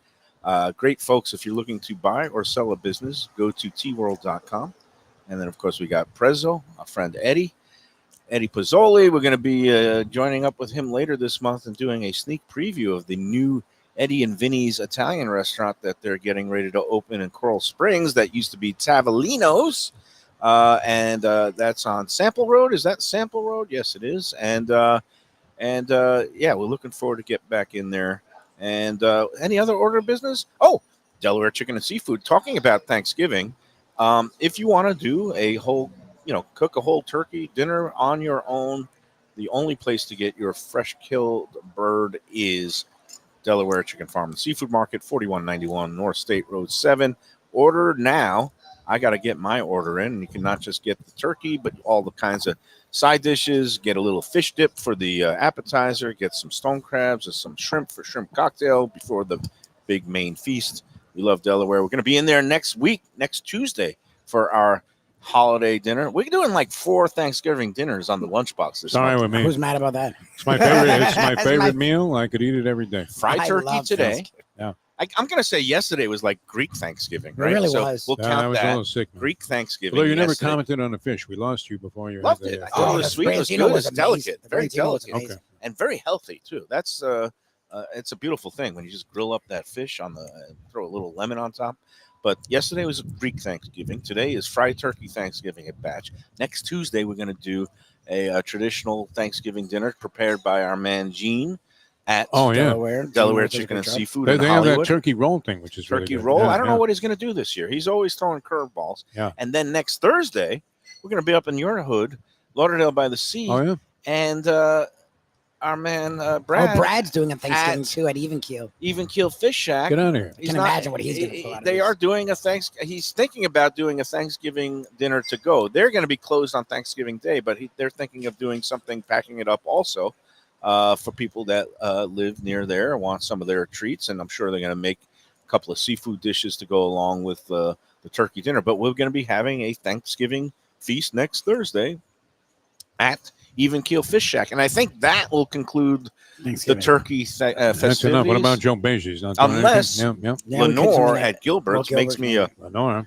great folks. If you're looking to buy or sell a business, go to tworld.com. And then, of course, we got Prezzo, our friend Eddie Pozzoli. We're going to be joining up with him later this month and doing a sneak preview of the new Eddie and Vinny's Italian restaurant that they're getting ready to open in Coral Springs. That used to be Tavolino's, and that's on Sample Road. Is that Sample Road? Yes, it is. And we're looking forward to get back in there. And any other order of business? Oh, Delaware Chicken and Seafood. Talking about Thanksgiving, if you want to do a whole cook a whole turkey dinner on your own, the only place to get your fresh killed bird is Delaware Chicken Farm and Seafood Market, 4191 North State Road 7. Order now. I got to get my order in. You can not just get the turkey, but all the kinds of side dishes. Get a little fish dip for the appetizer. Get some stone crabs and some shrimp for shrimp cocktail before the big main feast. We love Delaware. We're going to be in there next Tuesday, for our holiday dinner. We're doing like 4 Thanksgiving dinners on the Lunchbox this Sorry month. with me. Who's mad about that? It's my favorite. It's my favorite meal. I could eat it every day. Fried turkey today. Yeah. I'm going to say yesterday was like Greek Thanksgiving, right? It really so was. We'll I count was a that. little sick, man. Greek Thanksgiving. Although you never yesterday. commented on the fish. We lost you before you Loved had it. the, I thought it was sweet. It was good. It was delicate. Very delicate. Okay. And very healthy, too. That's it's a beautiful thing when you just grill up that fish throw a little lemon on top. But yesterday was Greek Thanksgiving. Today is fried turkey Thanksgiving at Batch. Next Tuesday, we're going to do a traditional Thanksgiving dinner prepared by our man Gene at Delaware Chicken and Seafood in They have Hollywood. that turkey roll thing, which is Turkey really good. roll. Yeah, I don't know what he's going to do this year. He's always throwing curveballs. Yeah. And then next Thursday, we're going to be up in your hood, Lauderdale by the Sea. Oh, yeah. And our man Brad. Brad's doing a Thanksgiving too at Even Keel Fish Shack. Get out of here. You can imagine what he's going to pull out of They this. are doing he's thinking about doing a Thanksgiving dinner to go. They're going to be closed on Thanksgiving Day, but they're thinking of doing something, packing it up also for people that live near there and want some of their treats. And I'm sure they're going to make a couple of seafood dishes to go along with the turkey dinner. But we're going to be having a Thanksgiving feast next Thursday at Even Keel Fish Shack. And I think that will conclude the turkey festivities. That's enough. What about Joe Beige? He's not doing Unless anything? Lenore at Gilbert's makes me a Lenore.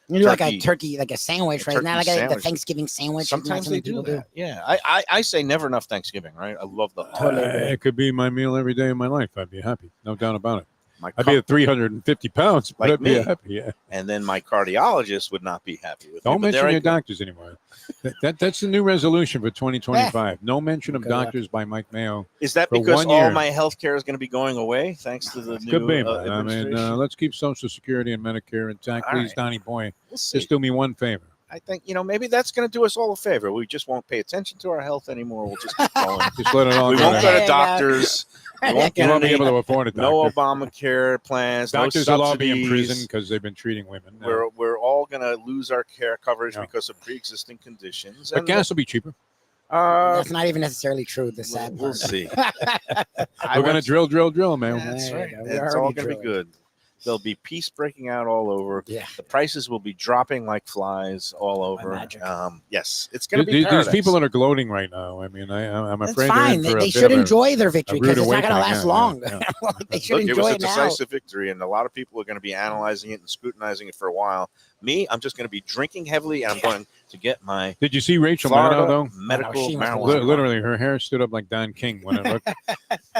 You do like a turkey, like a sandwich, right? Not like the sandwich. Thanksgiving sandwich. Sometimes they do that. Yeah, I say never enough Thanksgiving, right? I love the It could be my meal every day of my life. I'd be happy. No doubt about it. My I'd be at 350 pounds, but Like I'd be me. happy. Yeah. and then my cardiologist would not be happy with Don't me. But there mention I your go. doctors anymore. That's the new resolution for 2025. No mention of Good luck. doctors by Mike Mayo. Is that for because 1 year. all my health care is going to be going away thanks to the new Could be, man. I administration? mean, let's keep Social Security and Medicare intact. All Please, right. Donnie boy, We'll see. just do me one favor. I think, maybe that's going to do us all a favor. We just won't pay attention to our health anymore. We'll just keep going. Just let it all We go. won't go down. to doctors. We won't You get won't be any, able to afford a no doctor. Obamacare plans, Doctors no will all be in subsidies. prison because they've been treating women. We're all going to lose our care coverage Yeah. because of pre-existing conditions. But And, gas will be cheaper. That's not even necessarily true. The sad we'll part. see. We're going to drill, man. That's There right. you go. We're It's already all going to be drilling. good. There'll be peace breaking out all over. Yeah. The prices will be dropping like flies all over. magic. Yes, it's going to be These paradise. people that are gloating right now, I mean, I'm It's afraid fine. they're in for They a bit should of a- enjoy their victory rude because it's not going to awakening. last Yeah, long. yeah. They should Look, it enjoy was a it now. decisive victory, and a lot of people are going to be analyzing it and scrutinizing it for a while. Me, I'm just going to be drinking heavily, and I'm going to get my Did you see Rachel Florida Maddow, though? medical she must have marijuana. Literally, her hair stood up like Don King when it looked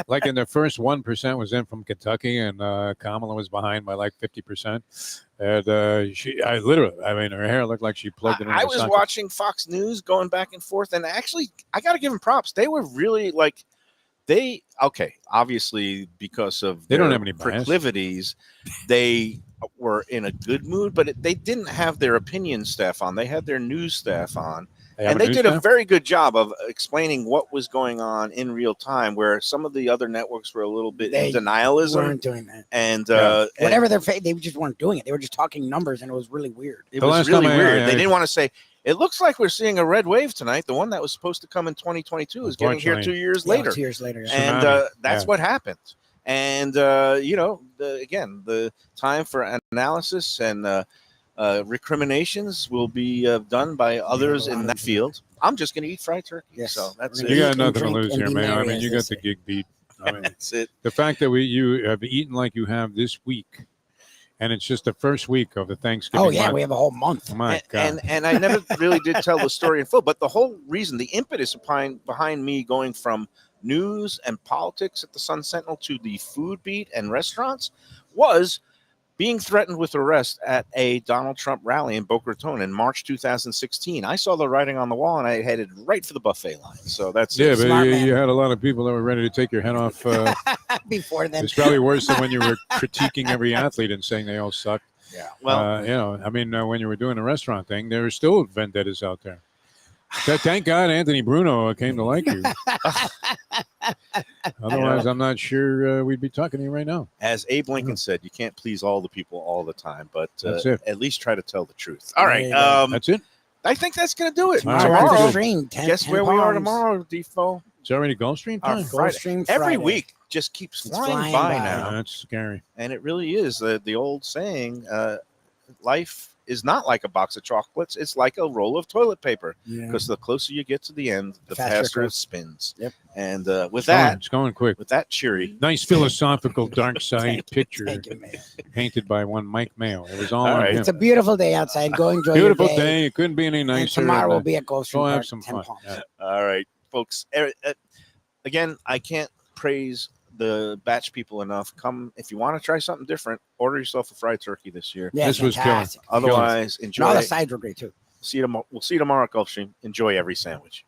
like in the first 1% was in from Kentucky, and Kamala was behind by like 50%. And I mean, her hair looked like she plugged it in. I was watching Fox News going back and forth, and actually, I got to give them props. They were really like, obviously, because of They don't their have any bias. proclivities, they were in a good mood, but they didn't have their opinion staff on. They had their news staff on. And they did a very good job of explaining what was going on in real time, where some of the other networks were a little bit in They denialism. weren't doing that. And Whatever they just weren't doing it. They were just talking numbers, and it was really weird. it The was last really time weird. I- They didn't want to say It looks like we're seeing a red wave tonight. The one that was supposed to come in 2022 is getting here 2 years later. 2 years later. And Tsunami. that's Yeah. what happened. And, again, the time for analysis and recriminations will be done by others in that field. I'm just going to eat fried turkey. Yes. So that's We're it. You Eat got and nothing to drink lose and here, be man. I merry, mean, as you they got the say. gig beat. I mean, That's it. the fact that you have eaten like you have this week, and it's just the first week of the Thanksgiving. Oh, yeah. month. We have a whole month. My God. And I never really did tell the story in full, but the whole reason, the impetus behind me going from news and politics at the Sun Sentinel to the food beat and restaurants was being threatened with arrest at a Donald Trump rally in Boca Raton in March 2016. I saw the writing on the wall, and I headed right for the buffet line. So that's Yeah, it. but Smart you man. had a lot of people that were ready to take your head off. Before then. It's probably worse than when you were critiquing every athlete and saying they all suck. Yeah. Well, When you were doing the restaurant thing, there were still vendettas out there. Thank God Anthony Bruno came to like you. Otherwise, I'm not sure we'd be talking to you right now. as Abe Lincoln said, you can't please all the people all the time, but That's it. at least try to tell the truth. All right. There you go. That's it. I think that's going to do it. All right, Tomorrow, good. stream. 10, Guess 10 where we are pounds. tomorrow, Defo? It's already Gulfstream Our time. Friday. Gulfstream Every Friday. week just keeps It's flying flying by by. now. That's scary. And it really is the old saying, life is not like a box of chocolates. It's like a roll of toilet paper, Yeah. because the closer you get to the end, the Faster it faster it goes. spins. Yep. And It's going quick. with that cheery. Nice philosophical dark side picture Thank you, man. painted by one Mike Mayo. It was all All on right. him. It's a beautiful day outside. Go enjoy Beautiful your day. day. It couldn't be any nicer. And tomorrow will and, be at Gulfstream go have Park, some 10 fun. Palms. Yeah. All right, folks. Again, I can't praise the batch people enough. Come, if you want to try something different, order yourself a fried turkey this year. Yeah, This was killing. fantastic. Otherwise, And enjoy. all the sides were great too. See you tomorrow. We'll see you tomorrow at Gulfstream. Enjoy every sandwich.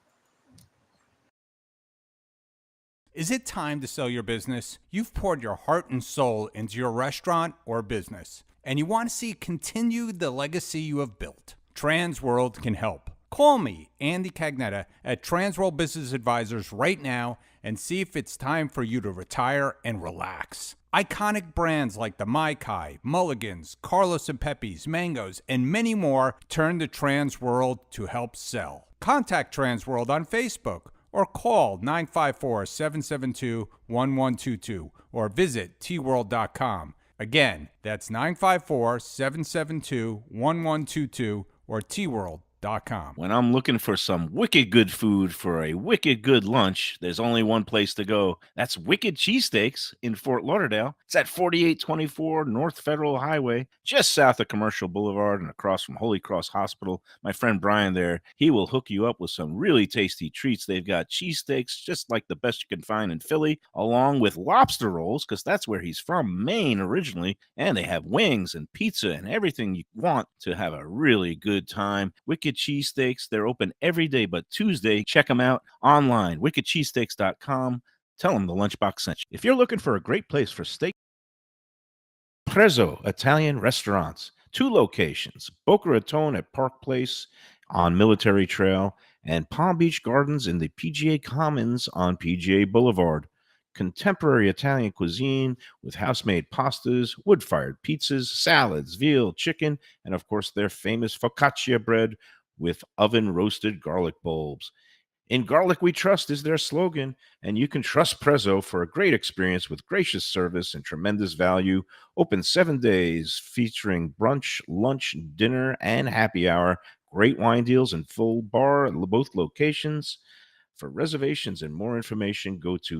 Is it time to sell your business? You've poured your heart and soul into your restaurant or business, and you want to see continue the legacy you have built. Transworld can help. Call me, Andy Cagnetta, at Transworld Business Advisors right now and see if it's time for you to retire and relax. Iconic brands like the Mai Kai, Mulligans, Carlos and Pepe's, Mangoes, and many more turn to Transworld to help sell. Contact Transworld on Facebook or call 954-772-1122 or visit tworld.com. Again, that's 954-772-1122 or tworld.com. When I'm looking for some wicked good food for a wicked good lunch, there's only one place to go. That's Wicked Cheesesteaks in Fort Lauderdale. It's at 4824 North Federal Highway, just south of Commercial Boulevard and across from Holy Cross Hospital. My friend Brian there, he will hook you up with some really tasty treats. They've got cheesesteaks just like the best you can find in Philly, along with lobster rolls, because that's where he's from, Maine originally. And they have wings and pizza and everything you want to have a really good time. Wicked Cheesesteaks, they're open every day but Tuesday. Check them out online, wickedcheesesteaks.com. Tell them the Lunchbox sent you. If you're looking for a great place for steak, Prezzo Italian Restaurants, 2 locations, Boca Raton at Park Place on Military Trail and Palm Beach Gardens in the PGA Commons on PGA Boulevard. Contemporary Italian cuisine with house-made pastas, wood-fired pizzas, salads, veal, chicken, and of course their famous focaccia bread with oven-roasted garlic bulbs. In Garlic We Trust is their slogan, and you can trust Prezzo for a great experience with gracious service and tremendous value. Open 7 days, featuring brunch, lunch, dinner, and happy hour. Great wine deals and full bar at both locations. For reservations and more information, go to